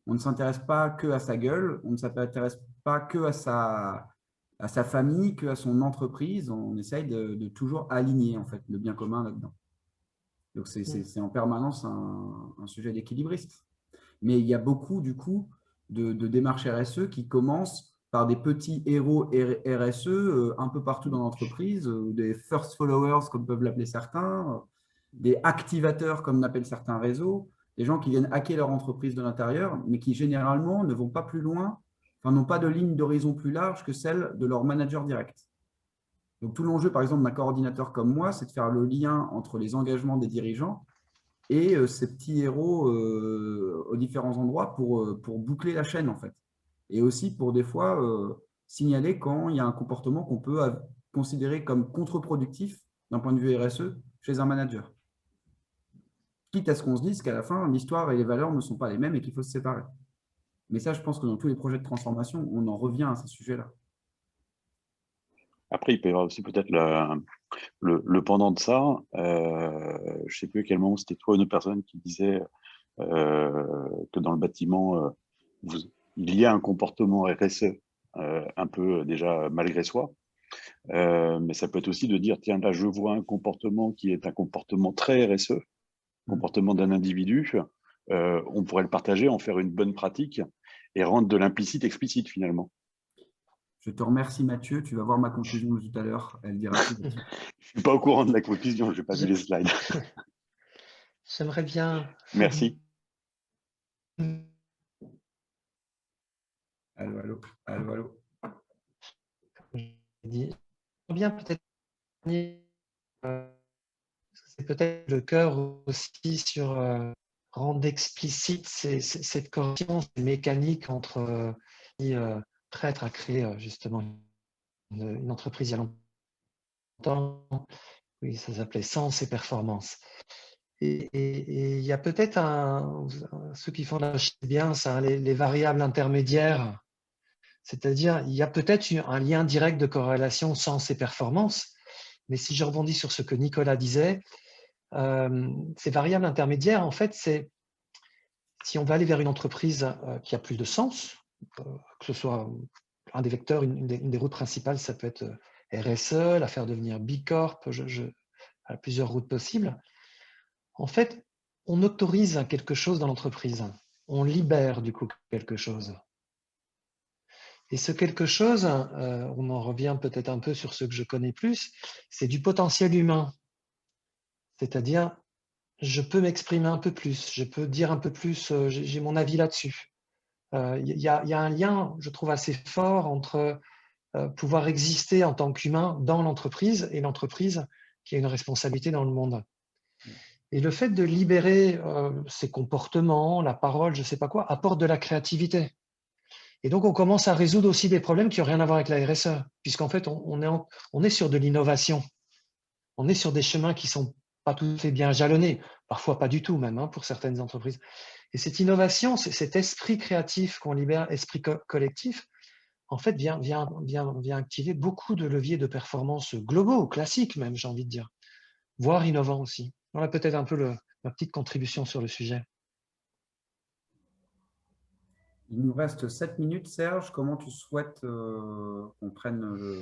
On ne s'intéresse pas que à sa gueule, on ne s'intéresse pas que à sa famille, que à son entreprise. On essaye de toujours aligner en fait, le bien commun là-dedans. Donc, c'est en permanence un sujet d'équilibriste. Mais il y a beaucoup, du coup, de démarches RSE qui commencent par des petits héros RSE un peu partout dans l'entreprise, des first followers, comme peuvent l'appeler certains, des activateurs, comme on appelle certains réseaux, des gens qui viennent hacker leur entreprise de l'intérieur, mais qui généralement ne vont pas plus loin, enfin, n'ont pas de ligne d'horizon plus large que celle de leur manager direct. Donc, tout l'enjeu, par exemple, d'un coordinateur comme moi, c'est de faire le lien entre les engagements des dirigeants et ces petits héros aux différents endroits pour boucler la chaîne, en fait. Et aussi pour des fois signaler quand il y a un comportement qu'on peut considérer comme contre-productif d'un point de vue RSE chez un manager. Quitte à ce qu'on se dise qu'à la fin, l'histoire et les valeurs ne sont pas les mêmes et qu'il faut se séparer. Mais ça, je pense que dans tous les projets de transformation, on en revient à ces sujets-là. Après, il peut y avoir aussi peut-être le pendant de ça. Je ne sais plus à quel moment c'était toi ou une personne qui disait que dans le bâtiment, il y a un comportement RSE un peu déjà malgré soi. Mais ça peut être aussi de dire, tiens, là, je vois un comportement qui est un comportement très RSE, comportement d'un individu. On pourrait le partager, en faire une bonne pratique et rendre de l'implicite explicite finalement. Je te remercie, Mathieu. Tu vas voir ma conclusion tout à l'heure. Elle dira tout. Je ne suis pas au courant de la conclusion, je n'ai pas vu les slides. J'aimerais bien. Merci. Allô, allô, allô, allô. J'aimerais bien peut-être. C'est peut-être le cœur aussi sur rendre explicite cette corrélation, ces mécaniques entre prêtre à créer justement une entreprise il y a longtemps. Oui, ça s'appelait Sens et Performance. Et il y a peut-être ceux qui font la bien ça, les variables intermédiaires, c'est-à-dire il y a peut-être un lien direct de corrélation sens et performance, mais si je rebondis sur ce que Nicolas disait, ces variables intermédiaires, en fait, c'est si on va aller vers une entreprise qui a plus de sens, que ce soit un des vecteurs, une des routes principales, ça peut être RSE, la faire devenir B Corp, à plusieurs routes possibles. En fait, on autorise quelque chose dans l'entreprise. On libère du coup quelque chose. Et ce quelque chose, on en revient peut-être un peu sur ce que je connais plus, c'est du potentiel humain. C'est-à-dire, je peux m'exprimer un peu plus, je peux dire un peu plus, j'ai mon avis là-dessus. Il y a un lien, je trouve, assez fort entre pouvoir exister en tant qu'humain dans l'entreprise et l'entreprise qui a une responsabilité dans le monde. Et le fait de libérer ces comportements, la parole, je ne sais pas quoi, apporte de la créativité. Et donc, on commence à résoudre aussi des problèmes qui n'ont rien à voir avec la RSE, puisqu'en fait, on est sur de l'innovation. On est sur des chemins qui ne sont pas tout à fait bien jalonnés, parfois pas du tout même, pour certaines entreprises. Et cette innovation, cet esprit créatif qu'on libère, esprit collectif, en fait, vient activer beaucoup de leviers de performance globaux, classiques même, j'ai envie de dire, voire innovants aussi. Voilà peut-être un peu ma petite contribution sur le sujet. Il nous reste 7 minutes, Serge. Comment tu souhaites qu'on prenne le…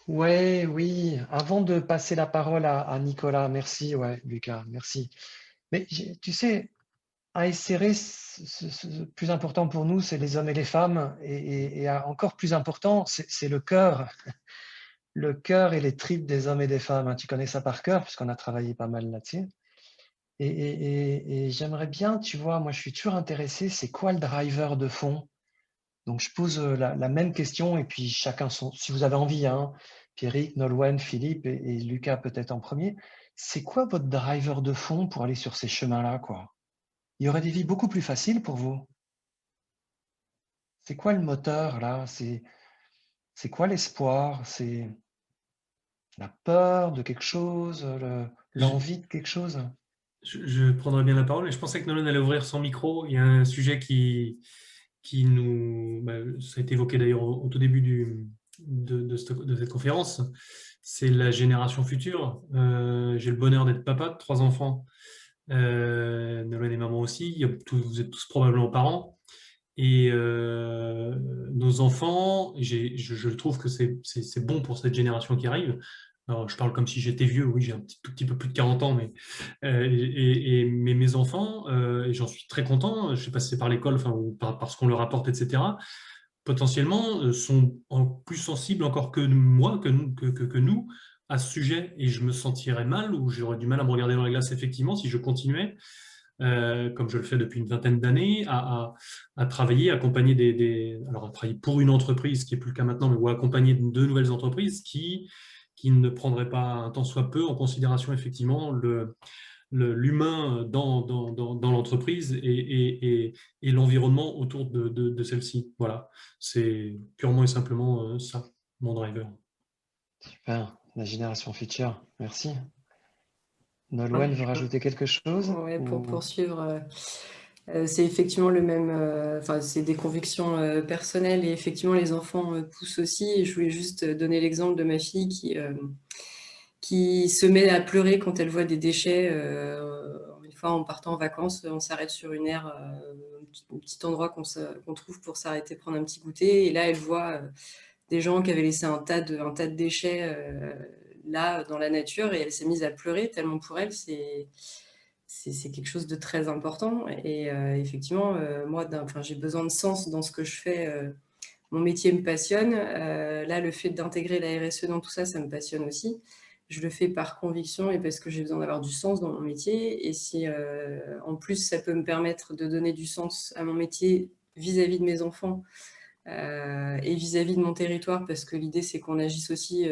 Oui. Avant de passer la parole à Nicolas, merci, Lucas, merci. Mais tu sais, à SCR, ce plus important pour nous, c'est les hommes et les femmes. Et encore plus important, c'est le cœur. Le cœur et les tripes des hommes et des femmes. Tu connais ça par cœur, puisqu'on a travaillé pas mal là-dessus. Et j'aimerais bien, tu vois, moi je suis toujours intéressé, c'est quoi le driver de fond? Donc je pose la même question et puis chacun si vous avez envie, Pierrick, Nolwenn, Philippe et Lucas peut-être en premier, c'est quoi votre driver de fond pour aller sur ces chemins-là, quoi? Il y aurait des vies beaucoup plus faciles pour vous. C'est quoi le moteur là? C'est quoi l'espoir? C'est la peur de quelque chose, l'envie de quelque chose? Je prendrai bien la parole. Et je pensais que Nolan allait ouvrir son micro. Il y a un sujet qui nous… ça a été évoqué d'ailleurs au tout début de cette conférence. C'est la génération future. J'ai le bonheur d'être papa de 3 enfants. Nolan et maman aussi. Vous êtes tous probablement parents. Et nos enfants, je trouve que c'est bon pour cette génération qui arrive. Alors, je parle comme si j'étais vieux, oui, j'ai tout petit peu plus de 40 ans, mais mes enfants, et j'en suis très content, je ne sais pas si c'est par l'école ou par ce qu'on leur apporte, etc., potentiellement sont plus sensibles encore que moi, que nous, à ce sujet, et je me sentirais mal, ou j'aurais du mal à me regarder dans la glace, effectivement, si je continuais, comme je le fais depuis une vingtaine d'années, à travailler, accompagner alors à travailler pour une entreprise, ce qui n'est plus le cas maintenant, mais ou accompagner de nouvelles entreprises qui ne prendraient pas un tant soit peu en considération effectivement l'humain dans l'entreprise et l'environnement autour de celle-ci. Voilà, c'est purement et simplement ça, mon driver. Super, la génération future, merci. Nolwenn veut rajouter quelque chose? Ouais, pour poursuivre, c'est effectivement le même, enfin, c'est des convictions personnelles et effectivement les enfants poussent aussi. Et je voulais juste donner l'exemple de ma fille qui se met à pleurer quand elle voit des déchets. Une fois, en partant en vacances, on s'arrête sur une aire, un petit endroit qu'on trouve pour s'arrêter prendre un petit goûter. Et là, elle voit des gens qui avaient laissé un tas de déchets là dans la nature et elle s'est mise à pleurer tellement pour elle c'est quelque chose de très important. Et effectivement, moi, j'ai besoin de sens dans ce que je fais. Mon métier me passionne. Là, le fait d'intégrer la RSE dans tout ça, ça me passionne aussi. Je le fais par conviction et parce que j'ai besoin d'avoir du sens dans mon métier. Et si, en plus, ça peut me permettre de donner du sens à mon métier vis-à-vis de mes enfants et vis-à-vis de mon territoire, parce que l'idée, c'est qu'on agisse aussi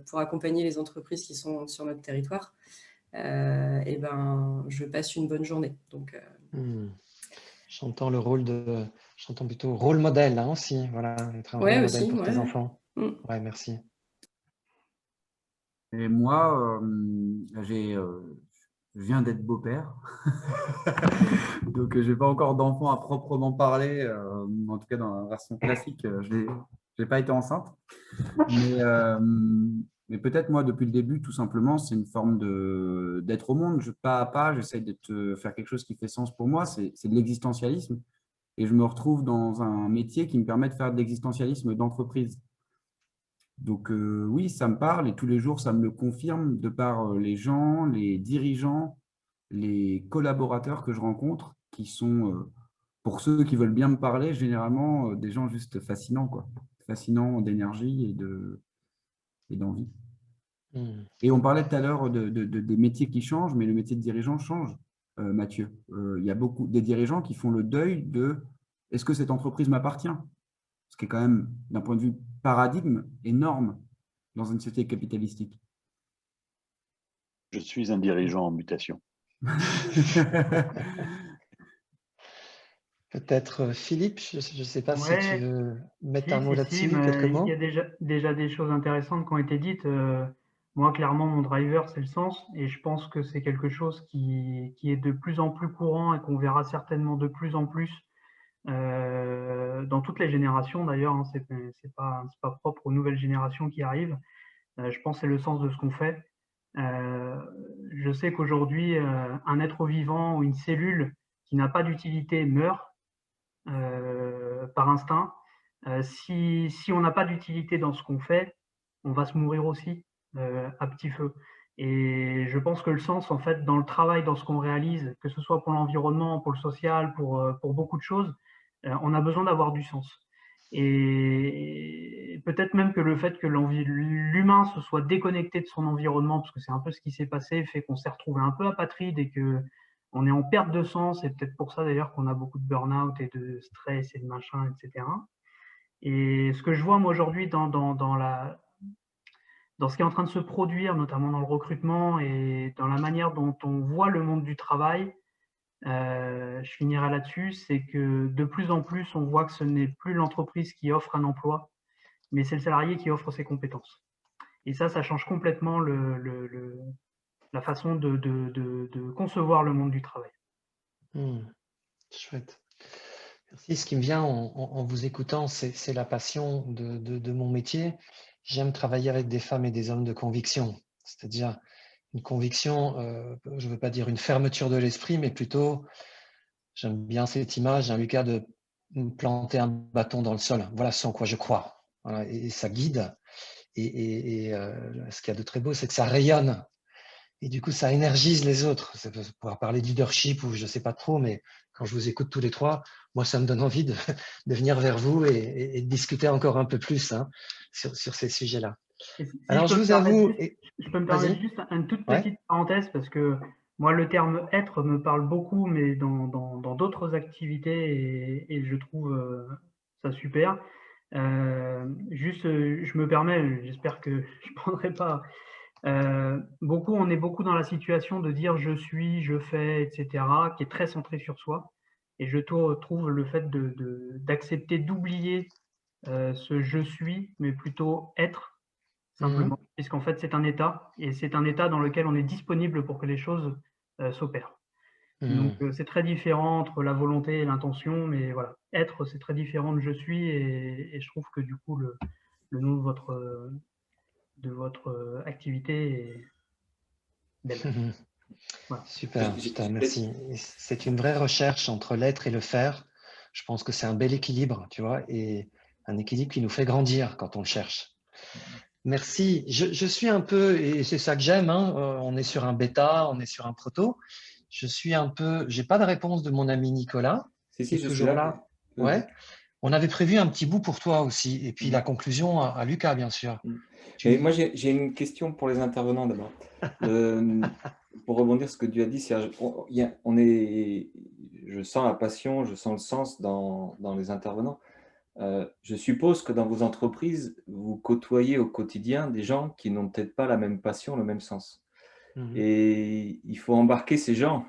pour accompagner les entreprises qui sont sur notre territoire, et ben, je passe une bonne journée. Donc, J'entends j'entends plutôt rôle modèle hein, aussi, voilà, être un rôle modèle pour tes enfants. Ouais, merci. Et moi, je viens d'être beau-père, donc je n'ai pas encore d'enfant à proprement parler, en tout cas dans la version classique, je n'ai pas été enceinte. Mais peut-être moi, depuis le début, tout simplement, c'est une forme d'être au monde. Pas à pas, j'essaie de faire quelque chose qui fait sens pour moi, c'est de l'existentialisme. Et je me retrouve dans un métier qui me permet de faire de l'existentialisme d'entreprise. Donc oui, ça me parle et tous les jours, ça me le confirme de par les gens, les dirigeants, les collaborateurs que je rencontre, qui sont, pour ceux qui veulent bien me parler, généralement des gens juste fascinants, quoi. Fascinants d'énergie et d'envie. Et on parlait tout à l'heure des métiers qui changent, mais le métier de dirigeant change, Mathieu. Il y a beaucoup des dirigeants qui font le deuil de « est-ce que cette entreprise m'appartient ?» Ce qui est quand même, d'un point de vue paradigme, énorme dans une société capitalistique. Je suis un dirigeant en mutation. Peut-être Philippe, je ne sais pas si tu veux mettre un mot là-dessus, quelques mots. Il y a déjà des choses intéressantes qui ont été dites. Moi, clairement, mon driver, c'est le sens. Et je pense que c'est quelque chose qui est de plus en plus courant et qu'on verra certainement de plus en plus dans toutes les générations d'ailleurs, hein, c'est pas propre aux nouvelles générations qui arrivent. Je pense que c'est le sens de ce qu'on fait. Je sais qu'aujourd'hui, un être vivant ou une cellule qui n'a pas d'utilité meurt par instinct. Si on n'a pas d'utilité dans ce qu'on fait, on va se mourir aussi à petit feu. Et je pense que le sens, en fait, dans le travail, dans ce qu'on réalise, que ce soit pour l'environnement, pour le social, pour beaucoup de choses, on a besoin d'avoir du sens. Et peut-être même que le fait que l'humain se soit déconnecté de son environnement, parce que c'est un peu ce qui s'est passé, fait qu'on s'est retrouvé un peu apatride et qu'on est en perte de sens. Et peut-être pour ça d'ailleurs qu'on a beaucoup de burn-out et de stress et de machin, etc. Et ce que je vois moi aujourd'hui dans ce qui est en train de se produire, notamment dans le recrutement et dans la manière dont on voit le monde du travail, je finirai là-dessus, c'est que de plus en plus, on voit que ce n'est plus l'entreprise qui offre un emploi, mais c'est le salarié qui offre ses compétences. Et ça change complètement la façon de concevoir le monde du travail. Chouette. Merci. Ce qui me vient en vous écoutant, c'est la passion de mon métier. J'aime travailler avec des femmes et des hommes de conviction, c'est-à-dire une conviction, je ne veux pas dire une fermeture de l'esprit, mais plutôt, j'aime bien cette image, Lucas, de planter un bâton dans le sol. Voilà ce en quoi je crois. Voilà, et ça guide. Et ce qu'il y a de très beau, c'est que ça rayonne. Et du coup, ça énergise les autres. Ça peut pouvoir parler de leadership ou je ne sais pas trop, mais quand je vous écoute tous les trois, moi, ça me donne envie de venir vers vous et de discuter encore un peu plus hein, sur ces sujets-là. Alors, je vous avoue… Je peux me permettre juste une toute petite parenthèse parce que moi, le terme « être » me parle beaucoup, mais dans d'autres activités et je trouve ça super. Je me permets, j'espère que je ne prendrai pas… on est beaucoup dans la situation de dire « je suis, je fais », etc., qui est très centré sur soi. Et je trouve le fait d'accepter d'oublier ce « je suis », mais plutôt « être », simplement, puisqu'en fait, c'est un état, et c'est un état dans lequel on est disponible pour que les choses s'opèrent. Donc, c'est très différent entre la volonté et l'intention, mais voilà, être, c'est très différent de « je suis », et je trouve que du coup, le nom de votre activité est belle. Voilà. Super, merci. C'est une vraie recherche entre l'être et le faire. Je pense que c'est un bel équilibre, tu vois, et un équilibre qui nous fait grandir quand on le cherche. Merci. Je suis un peu, et c'est ça que j'aime, hein, on est sur un bêta, on est sur un proto. Je suis un peu, j'ai pas de réponse de mon ami Nicolas. Si, je toujours suis là. Ouais. On avait prévu un petit bout pour toi aussi, et puis la conclusion à Lucas, bien sûr. Mais moi, j'ai une question pour les intervenants d'abord. Pour rebondir sur ce que tu as dit, je sens la passion, je sens le sens dans les intervenants. Je suppose que dans vos entreprises, vous côtoyez au quotidien des gens qui n'ont peut-être pas la même passion, le même sens. Et il faut embarquer ces gens.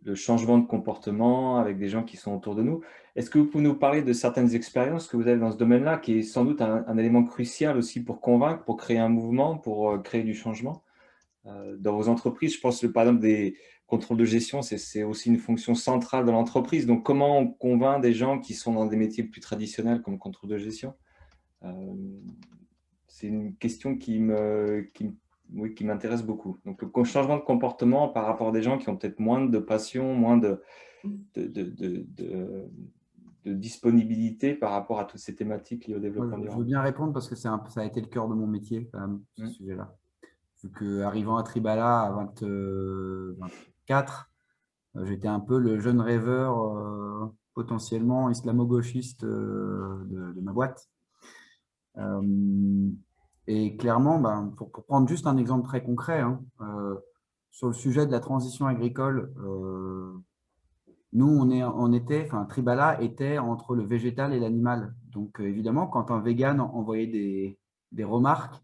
Le changement de comportement avec des gens qui sont autour de nous. Est-ce que vous pouvez nous parler de certaines expériences que vous avez dans ce domaine-là, qui est sans doute un élément crucial aussi pour convaincre, pour créer un mouvement, pour créer du changement dans vos entreprises? Je pense que par exemple des contrôles de gestion, c'est aussi une fonction centrale dans l'entreprise. Donc comment on convainc des gens qui sont dans des métiers plus traditionnels comme contrôle de gestion? C'est une question qui m'intéresse beaucoup. Donc, le changement de comportement par rapport à des gens qui ont peut-être moins de passion, moins de disponibilité par rapport à toutes ces thématiques liées au développement durable. Je veux bien répondre parce que ça a été le cœur de mon métier, quand même, ce sujet-là. Vu qu'arrivant à Tribala à 24, j'étais un peu le jeune rêveur potentiellement islamo-gauchiste de ma boîte. Et clairement, pour prendre juste un exemple très concret, hein, sur le sujet de la transition agricole, nous, Tribala était entre le végétal et l'animal. Donc, évidemment, quand un vegan envoyait des remarques,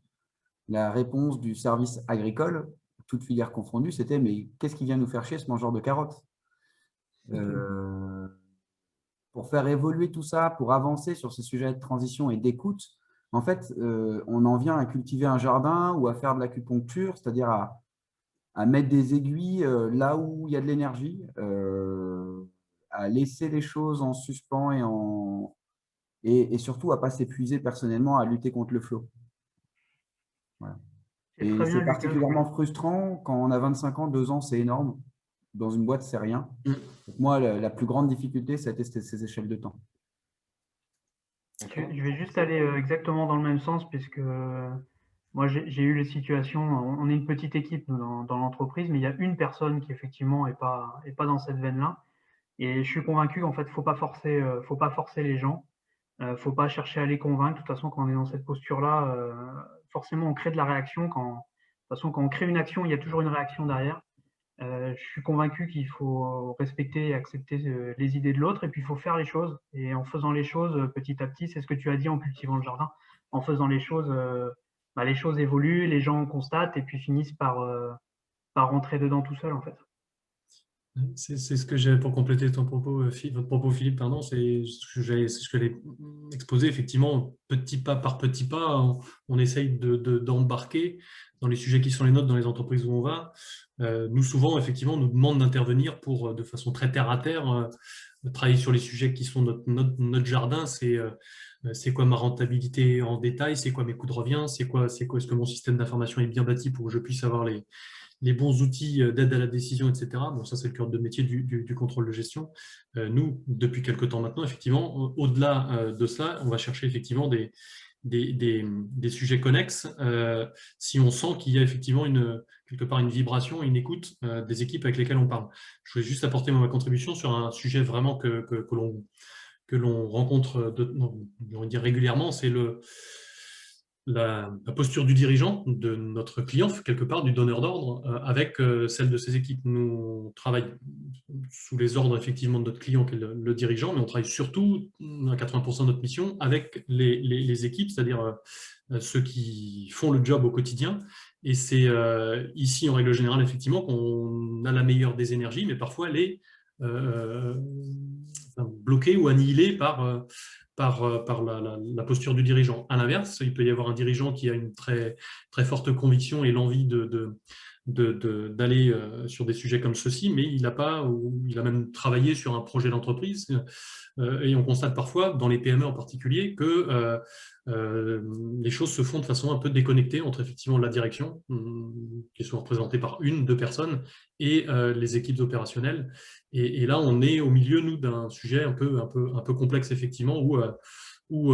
la réponse du service agricole, toute filière confondue, c'était « mais qu'est-ce qui vient nous faire chier ce mangeur de carottes ?» Pour faire évoluer tout ça, pour avancer sur ces sujets de transition et d'écoute, en fait, on en vient à cultiver un jardin ou à faire de l'acupuncture, c'est-à-dire à mettre des aiguilles là où il y a de l'énergie, à laisser les choses en suspens et surtout à ne pas s'épuiser personnellement à lutter contre le flot. Voilà. Et c'est particulièrement frustrant quand on a 25 ans, 2 ans, c'est énorme. Dans une boîte, c'est rien. Donc moi, la plus grande difficulté, c'était ces échelles de temps. Je vais juste aller exactement dans le même sens, puisque moi, j'ai eu les situations, on est une petite équipe dans l'entreprise, mais il y a une personne qui effectivement n'est pas dans cette veine-là. Et je suis convaincu qu'en fait, faut pas forcer les gens, faut pas chercher à les convaincre. De toute façon, quand on est dans cette posture-là, forcément, on crée de la réaction. De toute façon, quand on crée une action, il y a toujours une réaction derrière. Je suis convaincu qu'il faut respecter et accepter les idées de l'autre, et puis il faut faire les choses. Et en faisant les choses petit à petit, c'est ce que tu as dit en cultivant le jardin, en faisant les choses évoluent, les gens constatent et puis finissent par rentrer dedans tout seul en fait. C'est ce que j'ai pour compléter votre propos, Philippe, pardon, c'est ce que j'allais exposer. Effectivement, petit pas par petit pas, on essaye d'embarquer dans les sujets qui sont les nôtres, dans les entreprises où on va. Nous, souvent, effectivement, on nous demande d'intervenir pour, de façon très terre à terre, travailler sur les sujets qui sont notre jardin. C'est quoi ma rentabilité en détail, c'est quoi mes coûts de revient, est-ce que mon système d'information est bien bâti pour que je puisse avoir les bons outils d'aide à la décision, etc. Bon, ça, c'est le cœur de métier du contrôle de gestion. Nous, depuis quelques temps maintenant, effectivement, au-delà de ça, on va chercher effectivement des sujets connexes, si on sent qu'il y a effectivement quelque part une vibration, une écoute des équipes avec lesquelles on parle. Je voulais juste apporter ma contribution sur un sujet vraiment que l'on rencontre on va dire régulièrement, c'est la posture du dirigeant, de notre client, quelque part, du donneur d'ordre, avec celle de ses équipes. Nous, on travaille sous les ordres, effectivement, de notre client, qui est le dirigeant, mais on travaille surtout, à 80% de notre mission, avec les équipes, c'est-à-dire ceux qui font le job au quotidien. Et c'est ici, en règle générale, effectivement, qu'on a la meilleure des énergies, mais parfois elle est bloquée ou annihilée par la posture du dirigeant. À l'inverse, il peut y avoir un dirigeant qui a une très, très forte conviction et l'envie d'aller sur des sujets comme ceux-ci, mais il a même travaillé sur un projet d'entreprise. Et on constate parfois, dans les PME en particulier, que les choses se font de façon un peu déconnectée entre effectivement la direction, qui est souvent représentée par une, deux personnes, et les équipes opérationnelles. Et là, on est au milieu, nous, d'un sujet un peu complexe, effectivement, où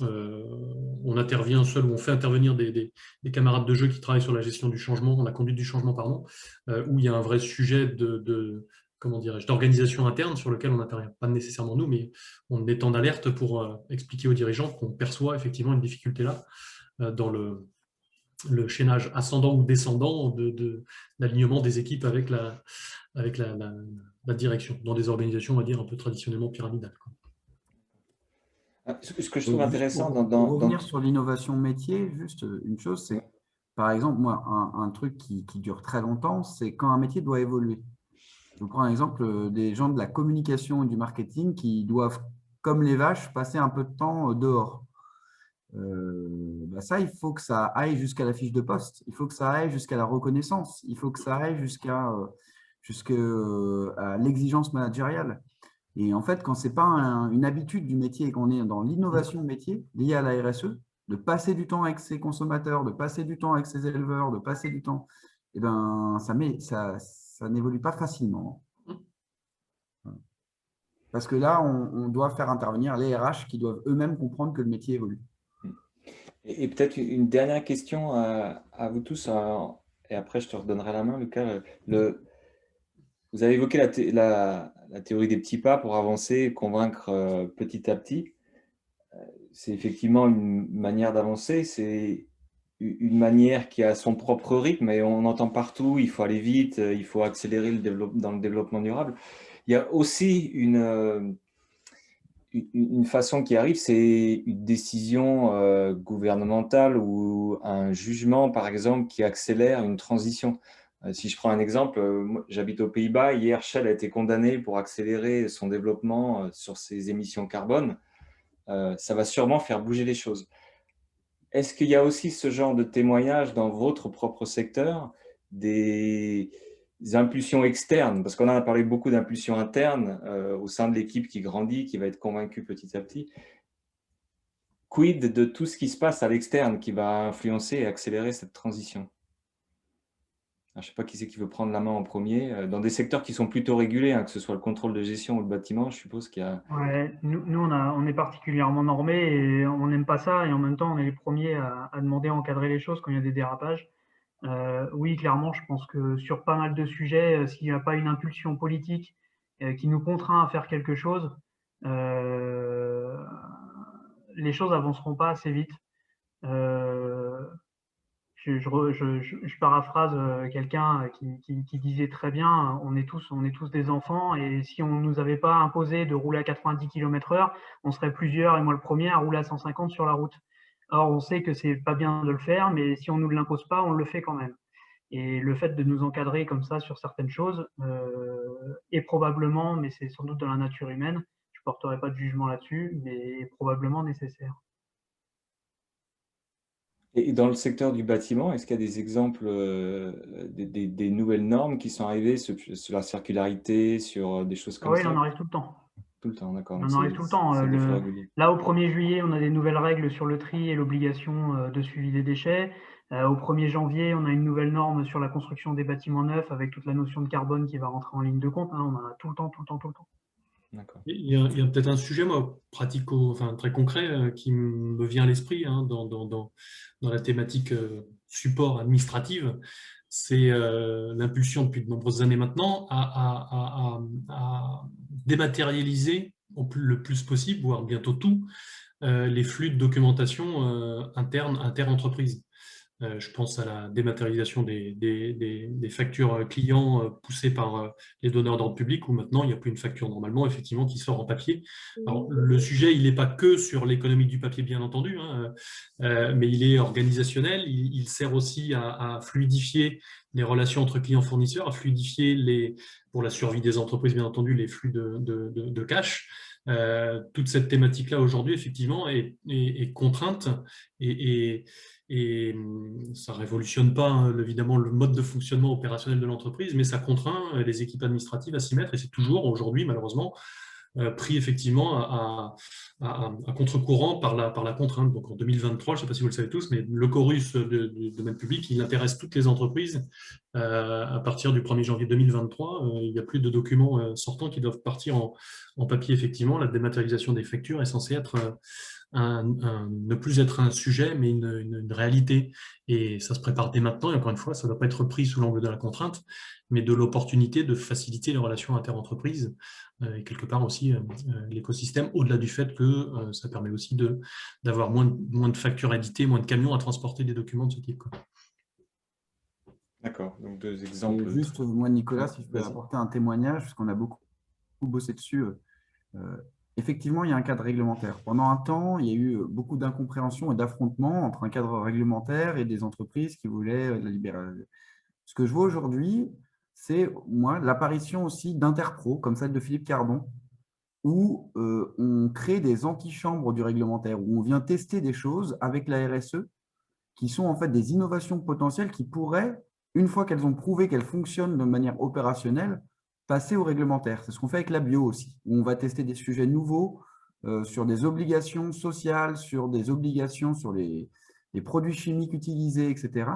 on intervient seul, où on fait intervenir des camarades de jeu qui travaillent sur la gestion du changement, la conduite du changement, pardon, où il y a un vrai sujet comment dirais-je, d'organisation interne sur lequel on n'intervient pas nécessairement nous, mais on est en alerte pour expliquer aux dirigeants qu'on perçoit effectivement une difficulté là dans le chaînage ascendant ou descendant d'alignement des équipes avec la direction, dans des organisations, on va dire, un peu traditionnellement pyramidales. Ce que je trouve intéressant pour revenir sur l'innovation métier, juste une chose, c'est, par exemple, moi, un truc qui dure très longtemps, c'est quand un métier doit évoluer. Je prends un exemple des gens de la communication et du marketing qui doivent, comme les vaches, passer un peu de temps dehors. Ça, il faut que ça aille jusqu'à la fiche de poste, il faut que ça aille jusqu'à la reconnaissance, il faut que ça aille jusqu'à l'exigence managériale. Et en fait, quand ce n'est pas une habitude du métier et qu'on est dans l'innovation métier liée à la RSE, de passer du temps avec ses consommateurs, de passer du temps avec ses éleveurs, de passer du temps, eh ben, ça n'évolue pas facilement. Parce que là, on doit faire intervenir les RH qui doivent eux-mêmes comprendre que le métier évolue. Et peut-être une dernière question à vous tous, et après je te redonnerai la main, Lucas. Vous avez évoqué la théorie des petits pas pour avancer, convaincre petit à petit. C'est effectivement une manière d'avancer, c'est une manière qui a son propre rythme, et on entend partout, il faut aller vite, il faut accélérer dans le développement durable. Il y a aussi une façon qui arrive, c'est une décision gouvernementale ou un jugement, par exemple, qui accélère une transition. Si je prends un exemple, j'habite aux Pays-Bas, hier Shell a été condamné pour accélérer son développement sur ses émissions carbone. Ça va sûrement faire bouger les choses. Est-ce qu'il y a aussi ce genre de témoignage dans votre propre secteur, des impulsions externes, parce qu'on en a parlé beaucoup d'impulsions internes au sein de l'équipe qui grandit, qui va être convaincue petit à petit. Quid de tout ce qui se passe à l'externe qui va influencer et accélérer cette transition? Je ne sais pas qui c'est qui veut prendre la main en premier. Dans des secteurs qui sont plutôt régulés, que ce soit le contrôle de gestion ou le bâtiment, je suppose qu'il y a… Ouais, nous on est particulièrement normés et on n'aime pas ça, et en même temps on est les premiers à demander à encadrer les choses quand il y a des dérapages. Oui, clairement, je pense que sur pas mal de sujets, s'il n'y a pas une impulsion politique qui nous contraint à faire quelque chose, les choses avanceront pas assez vite. Je paraphrase quelqu'un qui disait très bien, on est tous des enfants, et si on ne nous avait pas imposé de rouler à 90 km/h, on serait plusieurs, et moi le premier, à rouler à 150 sur la route. Or, on sait que c'est pas bien de le faire, mais si on ne nous l'impose pas, on le fait quand même. Et le fait de nous encadrer comme ça sur certaines choses est probablement, mais c'est sans doute dans la nature humaine, je ne porterai pas de jugement là-dessus, mais est probablement nécessaire. Et dans le secteur du bâtiment, est-ce qu'il y a des exemples, des nouvelles normes qui sont arrivées sur la circularité, sur des choses comme Oui, ça? il en arrive tout le temps. Tout le temps, d'accord. Il en arrive tout le temps. Là, au 1er juillet, on a des nouvelles règles sur le tri et l'obligation de suivi des déchets. Au 1er janvier, on a une nouvelle norme sur la construction des bâtiments neufs avec toute la notion de carbone qui va rentrer en ligne de compte. On en a tout le temps, tout le temps, tout le temps. D'accord. Il y a peut-être un sujet, moi, enfin très concret, qui me vient à l'esprit hein, dans la thématique support administrative. C'est l'impulsion depuis de nombreuses années maintenant à dématérialiser le plus possible, voire bientôt tout, les flux de documentation inter-entreprise. Je pense à la dématérialisation des factures clients poussées par les donneurs d'ordre public, où maintenant, il n'y a plus une facture normalement, effectivement, qui sort en papier. Alors, le sujet, il n'est pas que sur l'économie du papier, bien entendu, hein, mais il est organisationnel. Il sert aussi à fluidifier les relations entre clients-fournisseurs, à fluidifier, pour la survie des entreprises, bien entendu, les flux de cash. Toute cette thématique-là, aujourd'hui, effectivement, est contrainte et ça ne révolutionne pas hein, évidemment le mode de fonctionnement opérationnel de l'entreprise, mais ça contraint les équipes administratives à s'y mettre et c'est toujours aujourd'hui malheureusement pris effectivement à contre-courant par la contrainte. Donc en 2023, je ne sais pas si vous le savez tous, mais le chorus du domaine public, il intéresse toutes les entreprises. À partir du 1er janvier 2023, il n'y a plus de documents sortants qui doivent partir en papier effectivement. La dématérialisation des factures est censée être ne plus être un sujet, mais une réalité. Et ça se prépare dès maintenant. Et encore une fois, ça ne doit pas être pris sous l'angle de la contrainte, mais de l'opportunité de faciliter les relations inter-entreprises et quelque part aussi l'écosystème, au-delà du fait que ça permet aussi d'avoir moins de factures éditées, moins de camions à transporter des documents de ce type. D'accord, donc 2 exemples. Et juste, moi, Nicolas, si je peux apporter un témoignage, parce qu'on a beaucoup bossé dessus. Effectivement, il y a un cadre réglementaire. Pendant un temps, il y a eu beaucoup d'incompréhension et d'affrontements entre un cadre réglementaire et des entreprises qui voulaient la libéralisation. Ce que je vois aujourd'hui, c'est l'apparition aussi d'interpros, comme celle de Philippe Cardon, où on crée des antichambres du réglementaire, où on vient tester des choses avec la RSE, qui sont en fait des innovations potentielles qui pourraient, une fois qu'elles ont prouvé qu'elles fonctionnent de manière opérationnelle, passer au réglementaire. C'est ce qu'on fait avec la bio aussi, où on va tester des sujets nouveaux sur des obligations sociales, sur des obligations sur les produits chimiques utilisés, etc.,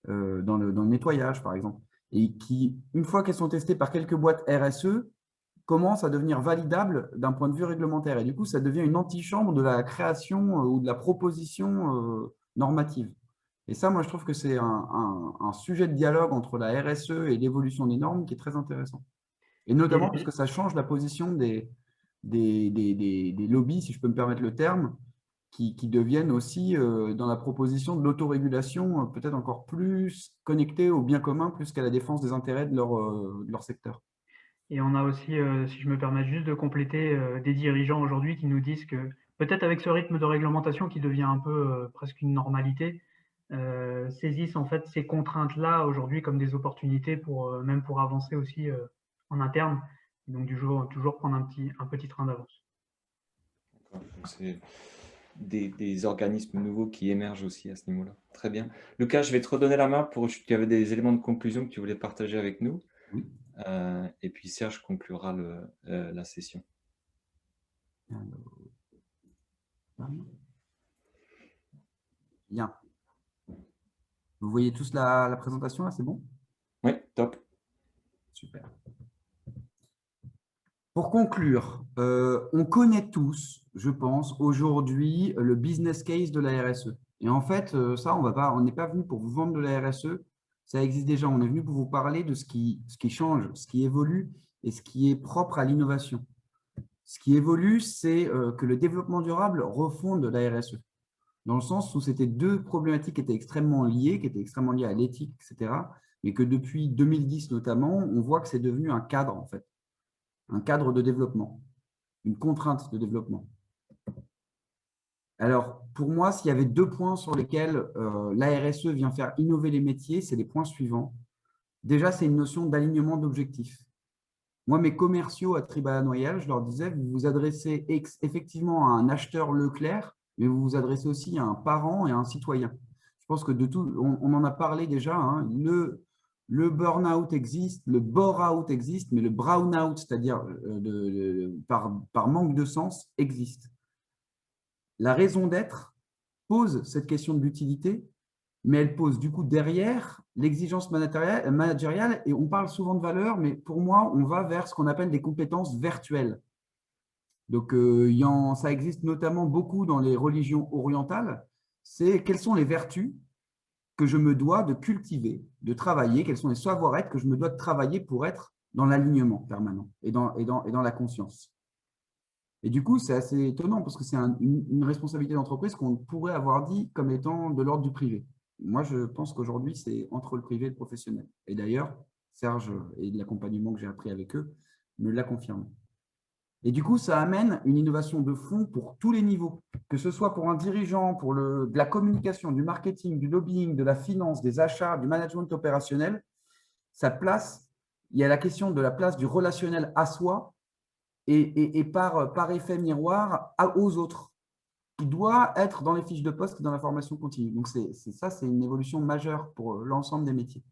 dans le nettoyage, par exemple, et qui, une fois qu'elles sont testées par quelques boîtes RSE, commencent à devenir validables d'un point de vue réglementaire. Et du coup, ça devient une antichambre de la création ou de la proposition normative. Et ça, moi, je trouve que c'est un sujet de dialogue entre la RSE et l'évolution des normes qui est très intéressant. Et notamment parce que ça change la position des lobbies, si je peux me permettre le terme, qui deviennent aussi dans la proposition de l'autorégulation peut-être encore plus connectée au bien commun plus qu'à la défense des intérêts de leur secteur. Et on a aussi, si je me permets juste de compléter, des dirigeants aujourd'hui qui nous disent que peut-être avec ce rythme de réglementation qui devient un peu presque une normalité, saisissent en fait ces contraintes-là aujourd'hui comme des opportunités même pour avancer aussi en interne, et donc toujours prendre un petit train d'avance. C'est des organismes nouveaux qui émergent aussi à ce niveau-là. Très bien. Lucas, je vais te redonner la main pour tu avais des éléments de conclusion que tu voulais partager avec nous. Oui. Et puis Serge conclura la session. Bien. Vous voyez tous la présentation là, c'est bon? Oui, top. Super. Pour conclure, on connaît tous, je pense, aujourd'hui, le business case de la RSE. Et en fait, ça, on n'est pas venu pour vous vendre de la RSE, ça existe déjà. On est venu pour vous parler de ce qui change, ce qui évolue et ce qui est propre à l'innovation. Ce qui évolue, c'est que le développement durable refonde la RSE, dans le sens où c'était 2 problématiques qui étaient extrêmement liées à l'éthique, etc., mais que depuis 2010 notamment, on voit que c'est devenu un cadre, en fait. Un cadre de développement, une contrainte de développement. Alors, pour moi, s'il y avait 2 points sur lesquels la RSE vient faire innover les métiers, c'est les points suivants. Déjà, c'est une notion d'alignement d'objectifs. Moi, mes commerciaux à Tribala-Noyal, je leur disais, vous vous adressez effectivement à un acheteur Leclerc, mais vous vous adressez aussi à un parent et à un citoyen. Je pense que on en a parlé déjà, hein, le burn-out existe, le bore-out existe, mais le brown-out, c'est-à-dire par manque de sens, existe. La raison d'être pose cette question de l'utilité, mais elle pose du coup derrière l'exigence managériale, et on parle souvent de valeur, mais pour moi, on va vers ce qu'on appelle des compétences virtuelles. Donc, ça existe notamment beaucoup dans les religions orientales. C'est quelles sont les vertus que je me dois de cultiver, de travailler, quels sont les savoir-être que je me dois de travailler pour être dans l'alignement permanent et dans la conscience. Et du coup, c'est assez étonnant parce que c'est une responsabilité d'entreprise qu'on pourrait avoir dit comme étant de l'ordre du privé. Moi, je pense qu'aujourd'hui, c'est entre le privé et le professionnel. Et d'ailleurs, Serge et l'accompagnement que j'ai appris avec eux me l'a confirmé. Et du coup, ça amène une innovation de fond pour tous les niveaux, que ce soit pour un dirigeant, pour de la communication, du marketing, du lobbying, de la finance, des achats, du management opérationnel. Il y a la question de la place du relationnel à soi et par effet miroir aux autres, qui doit être dans les fiches de poste et dans la formation continue. Donc, c'est une évolution majeure pour l'ensemble des métiers.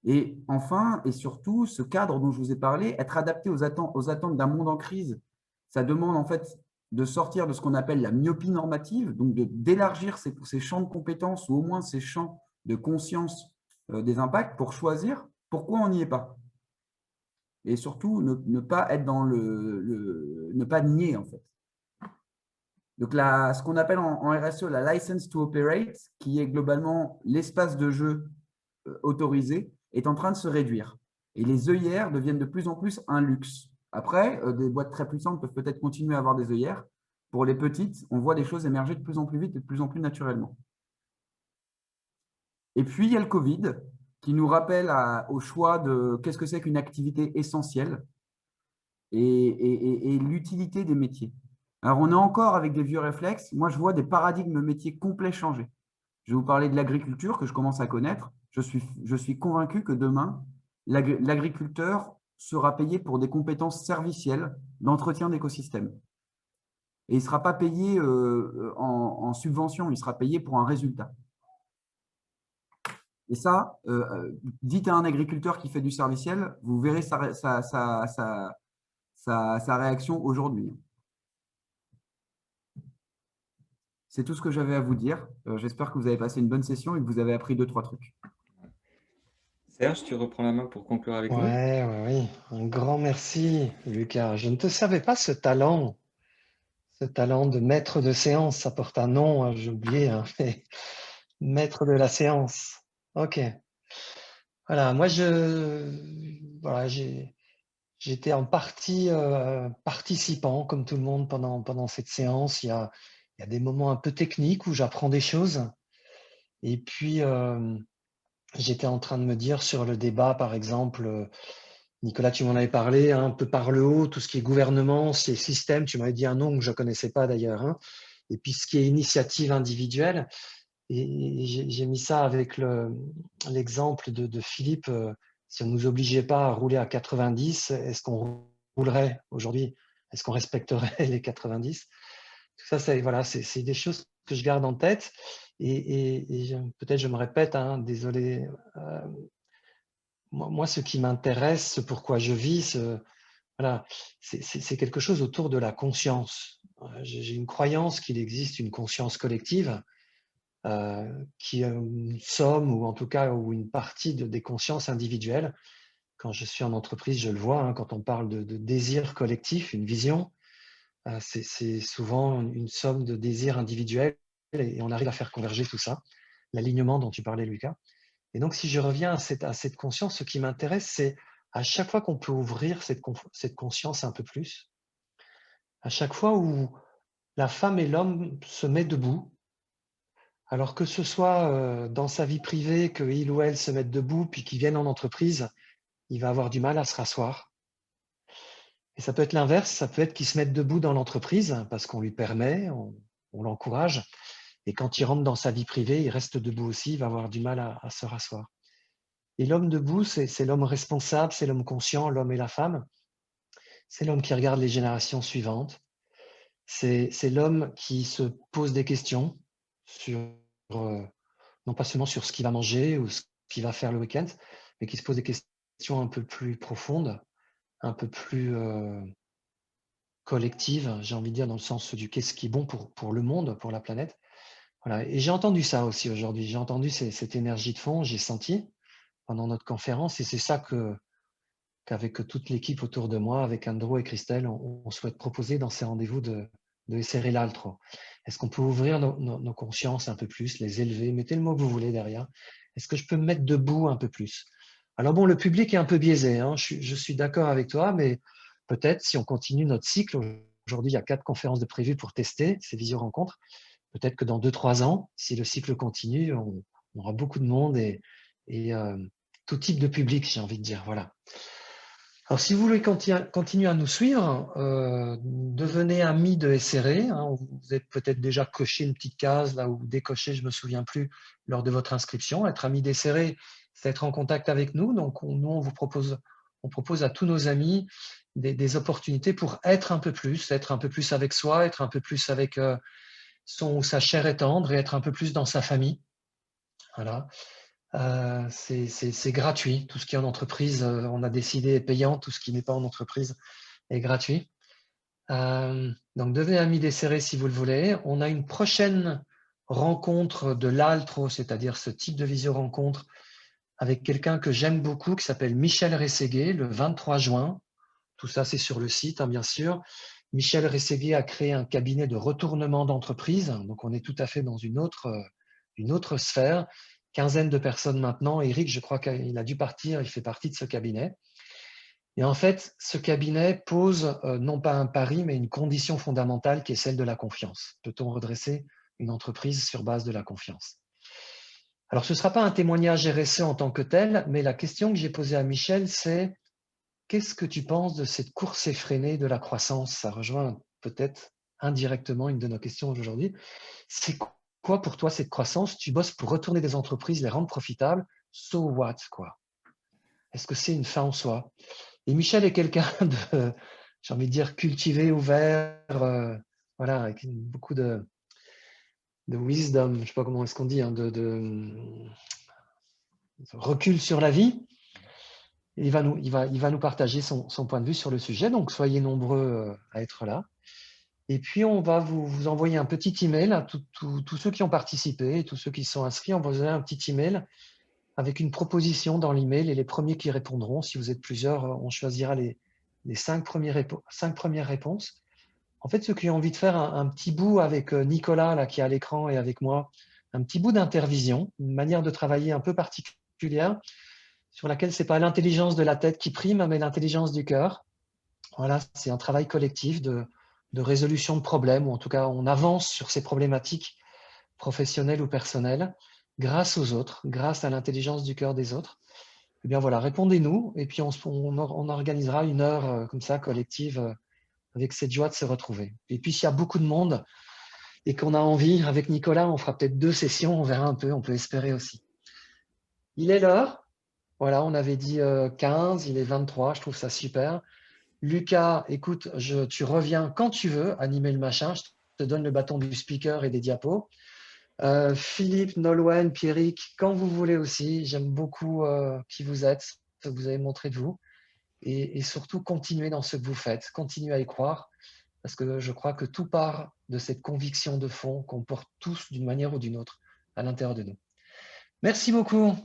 Et enfin, et surtout, ce cadre dont je vous ai parlé, être adapté aux attentes d'un monde en crise, ça demande en fait de sortir de ce qu'on appelle la myopie normative, donc d'élargir ces champs de compétences ou au moins ces champs de conscience des impacts pour choisir pourquoi on n'y est pas. Et surtout, ne pas être dans ne pas nier en fait. Donc, ce qu'on appelle en RSE la license to operate, qui est globalement l'espace de jeu autorisé, est en train de se réduire. Et les œillères deviennent de plus en plus un luxe. Après, des boîtes très puissantes peuvent peut-être continuer à avoir des œillères. Pour les petites, on voit des choses émerger de plus en plus vite et de plus en plus naturellement. Et puis, il y a le Covid qui nous rappelle au choix de qu'est-ce que c'est qu'une activité essentielle et l'utilité des métiers. Alors, on est encore avec des vieux réflexes. Moi, je vois des paradigmes métiers complets changer. Je vais vous parler de l'agriculture que je commence à connaître. Je suis convaincu que demain, l'agriculteur sera payé pour des compétences servicielles d'entretien d'écosystème. Et il ne sera pas payé en subvention, il sera payé pour un résultat. Et ça, dites à un agriculteur qui fait du serviciel, vous verrez sa réaction aujourd'hui. C'est tout ce que j'avais à vous dire. J'espère que vous avez passé une bonne session et que vous avez appris 2-3 trucs. Serge, tu reprends la main pour conclure avec nous? Oui. Un grand merci, Lucas. Je ne te savais pas ce talent de maître de séance. Ça porte un nom, hein, j'ai oublié, hein, mais maître de la séance. Ok. Voilà, moi, j'étais en partie participant, comme tout le monde, pendant cette séance. Il y a des moments un peu techniques où j'apprends des choses. Et puis, j'étais en train de me dire sur le débat, par exemple, Nicolas, tu m'en avais parlé, hein, un peu par le haut, tout ce qui est gouvernement, c'est système, tu m'avais dit un nom que je ne connaissais pas d'ailleurs, hein, et puis ce qui est initiative individuelle. Et j'ai mis ça avec l'exemple de Philippe, si on ne nous obligeait pas à rouler à 90, est-ce qu'on roulerait aujourd'hui? Est-ce qu'on respecterait les 90? Tout ça, c'est des choses que je garde en tête. Et peut-être je me répète, hein, désolé. Moi, ce qui m'intéresse, ce pourquoi je vis, c'est quelque chose autour de la conscience. J'ai une croyance qu'il existe une conscience collective qui est une somme ou en tout cas ou une partie des consciences individuelles. Quand je suis en entreprise, je le vois, hein, quand on parle de désir collectif, une vision, c'est souvent une somme de désirs individuels et on arrive à faire converger tout ça. L'alignement dont tu parlais, Lucas. Et donc, si je reviens à cette conscience, ce qui m'intéresse, c'est à chaque fois qu'on peut ouvrir cette conscience un peu plus, à chaque fois où la femme et l'homme se mettent debout, alors que ce soit dans sa vie privée, qu'il ou elle se mette debout, puis qu'il vienne en entreprise, il va avoir du mal à se rasseoir. Et ça peut être l'inverse, ça peut être qu'il se mette debout dans l'entreprise, parce qu'on lui permet, on l'encourage, et quand il rentre dans sa vie privée, il reste debout aussi, il va avoir du mal à se rasseoir. Et l'homme debout, c'est l'homme responsable, c'est l'homme conscient, l'homme et la femme. C'est l'homme qui regarde les générations suivantes. C'est l'homme qui se pose des questions sur, non pas seulement sur ce qu'il va manger ou ce qu'il va faire le week-end, mais qui se pose des questions un peu plus profondes, un peu plus collectives, j'ai envie de dire, dans le sens du qu'est-ce qui est bon pour le monde, pour la planète. Voilà. Et j'ai entendu ça aussi aujourd'hui. J'ai entendu cette énergie de fond, j'ai senti pendant notre conférence, et c'est ça que qu'avec toute l'équipe autour de moi, avec Andrew et Christelle, on souhaite proposer dans ces rendez-vous de SRE l'altro. Est-ce qu'on peut ouvrir nos consciences un peu plus, les élever? Mettez le mot que vous voulez derrière. Est-ce que je peux me mettre debout un peu plus? Alors bon, le public est un peu biaisé, hein. Je suis d'accord avec toi, mais peut-être si on continue notre cycle, aujourd'hui il y a 4 conférences de prévues pour tester ces visio-rencontres, peut-être que dans 2-3 ans, si le cycle continue, on aura beaucoup de monde et tout type de public, j'ai envie de dire. Voilà. Alors, si vous voulez continuer à nous suivre, devenez ami de SRE. Hein, vous avez peut-être déjà coché une petite case là ou décoché, je ne me souviens plus, lors de votre inscription. Être ami des SRE, c'est être en contact avec nous. Donc, nous, on propose à tous nos amis des opportunités pour être un peu plus avec soi, être un peu plus avec son ou sa chair et tendre et être un peu plus dans sa famille. Voilà. C'est gratuit. Tout ce qui est en entreprise, on a décidé est payant. Tout ce qui n'est pas en entreprise est gratuit. Donc, devenez ami des SRE si vous le voulez. On a une prochaine rencontre de l'altro, c'est-à-dire ce type de visio-rencontre, avec quelqu'un que j'aime beaucoup, qui s'appelle Michel Rességuier, le 23 juin. Tout ça, c'est sur le site, hein, bien sûr. Michel Rességuier a créé un cabinet de retournement d'entreprise. Donc, on est tout à fait dans une autre sphère. Quinzaine de personnes maintenant. Eric, je crois qu'il a dû partir, il fait partie de ce cabinet. Et en fait, ce cabinet pose non pas un pari, mais une condition fondamentale qui est celle de la confiance. Peut-on redresser une entreprise sur base de la confiance? Alors, ce ne sera pas un témoignage RSE en tant que tel, mais la question que j'ai posée à Michel, c'est qu'est-ce que tu penses de cette course effrénée de la croissance? Ça rejoint peut-être indirectement une de nos questions aujourd'hui. C'est quoi pour toi cette croissance? Tu bosses pour retourner des entreprises, les rendre profitables. So what, quoi? Est-ce que c'est une fin en soi? Et Michel est quelqu'un de, j'ai envie de dire, cultivé, ouvert, voilà, avec beaucoup de wisdom, je ne sais pas comment est-ce qu'on dit, hein, de recul sur la vie. Et il va nous partager son point de vue sur le sujet. Donc, soyez nombreux à être là. Et puis, on va vous envoyer un petit email à tous ceux qui ont participé et tous ceux qui sont inscrits. On va vous envoyer un petit email avec une proposition dans l'email et les premiers qui répondront. Si vous êtes plusieurs, on choisira les 5 premières réponses. En fait, ceux qui ont envie de faire un petit bout avec Nicolas, là, qui est à l'écran, et avec moi, un petit bout d'intervision, une manière de travailler un peu particulière, sur laquelle ce n'est pas l'intelligence de la tête qui prime, mais l'intelligence du cœur. Voilà, c'est un travail collectif de résolution de problèmes, ou en tout cas, on avance sur ces problématiques professionnelles ou personnelles grâce aux autres, grâce à l'intelligence du cœur des autres. Eh bien voilà, répondez-nous et puis on organisera une heure comme ça, collective, avec cette joie de se retrouver. Et puis, s'il y a beaucoup de monde et qu'on a envie, avec Nicolas, on fera peut-être 2 sessions, on verra un peu, on peut espérer aussi. Il est l'heure. Voilà, on avait dit 15, il est 23, je trouve ça super. Lucas, écoute, tu reviens quand tu veux, animer le machin, je te donne le bâton du speaker et des diapos. Philippe, Nolwenn, Pierrick, quand vous voulez aussi, j'aime beaucoup qui vous êtes, ce que vous avez montré de vous. Et surtout, continuez dans ce que vous faites, continuez à y croire, parce que je crois que tout part de cette conviction de fond qu'on porte tous d'une manière ou d'une autre à l'intérieur de nous. Merci beaucoup.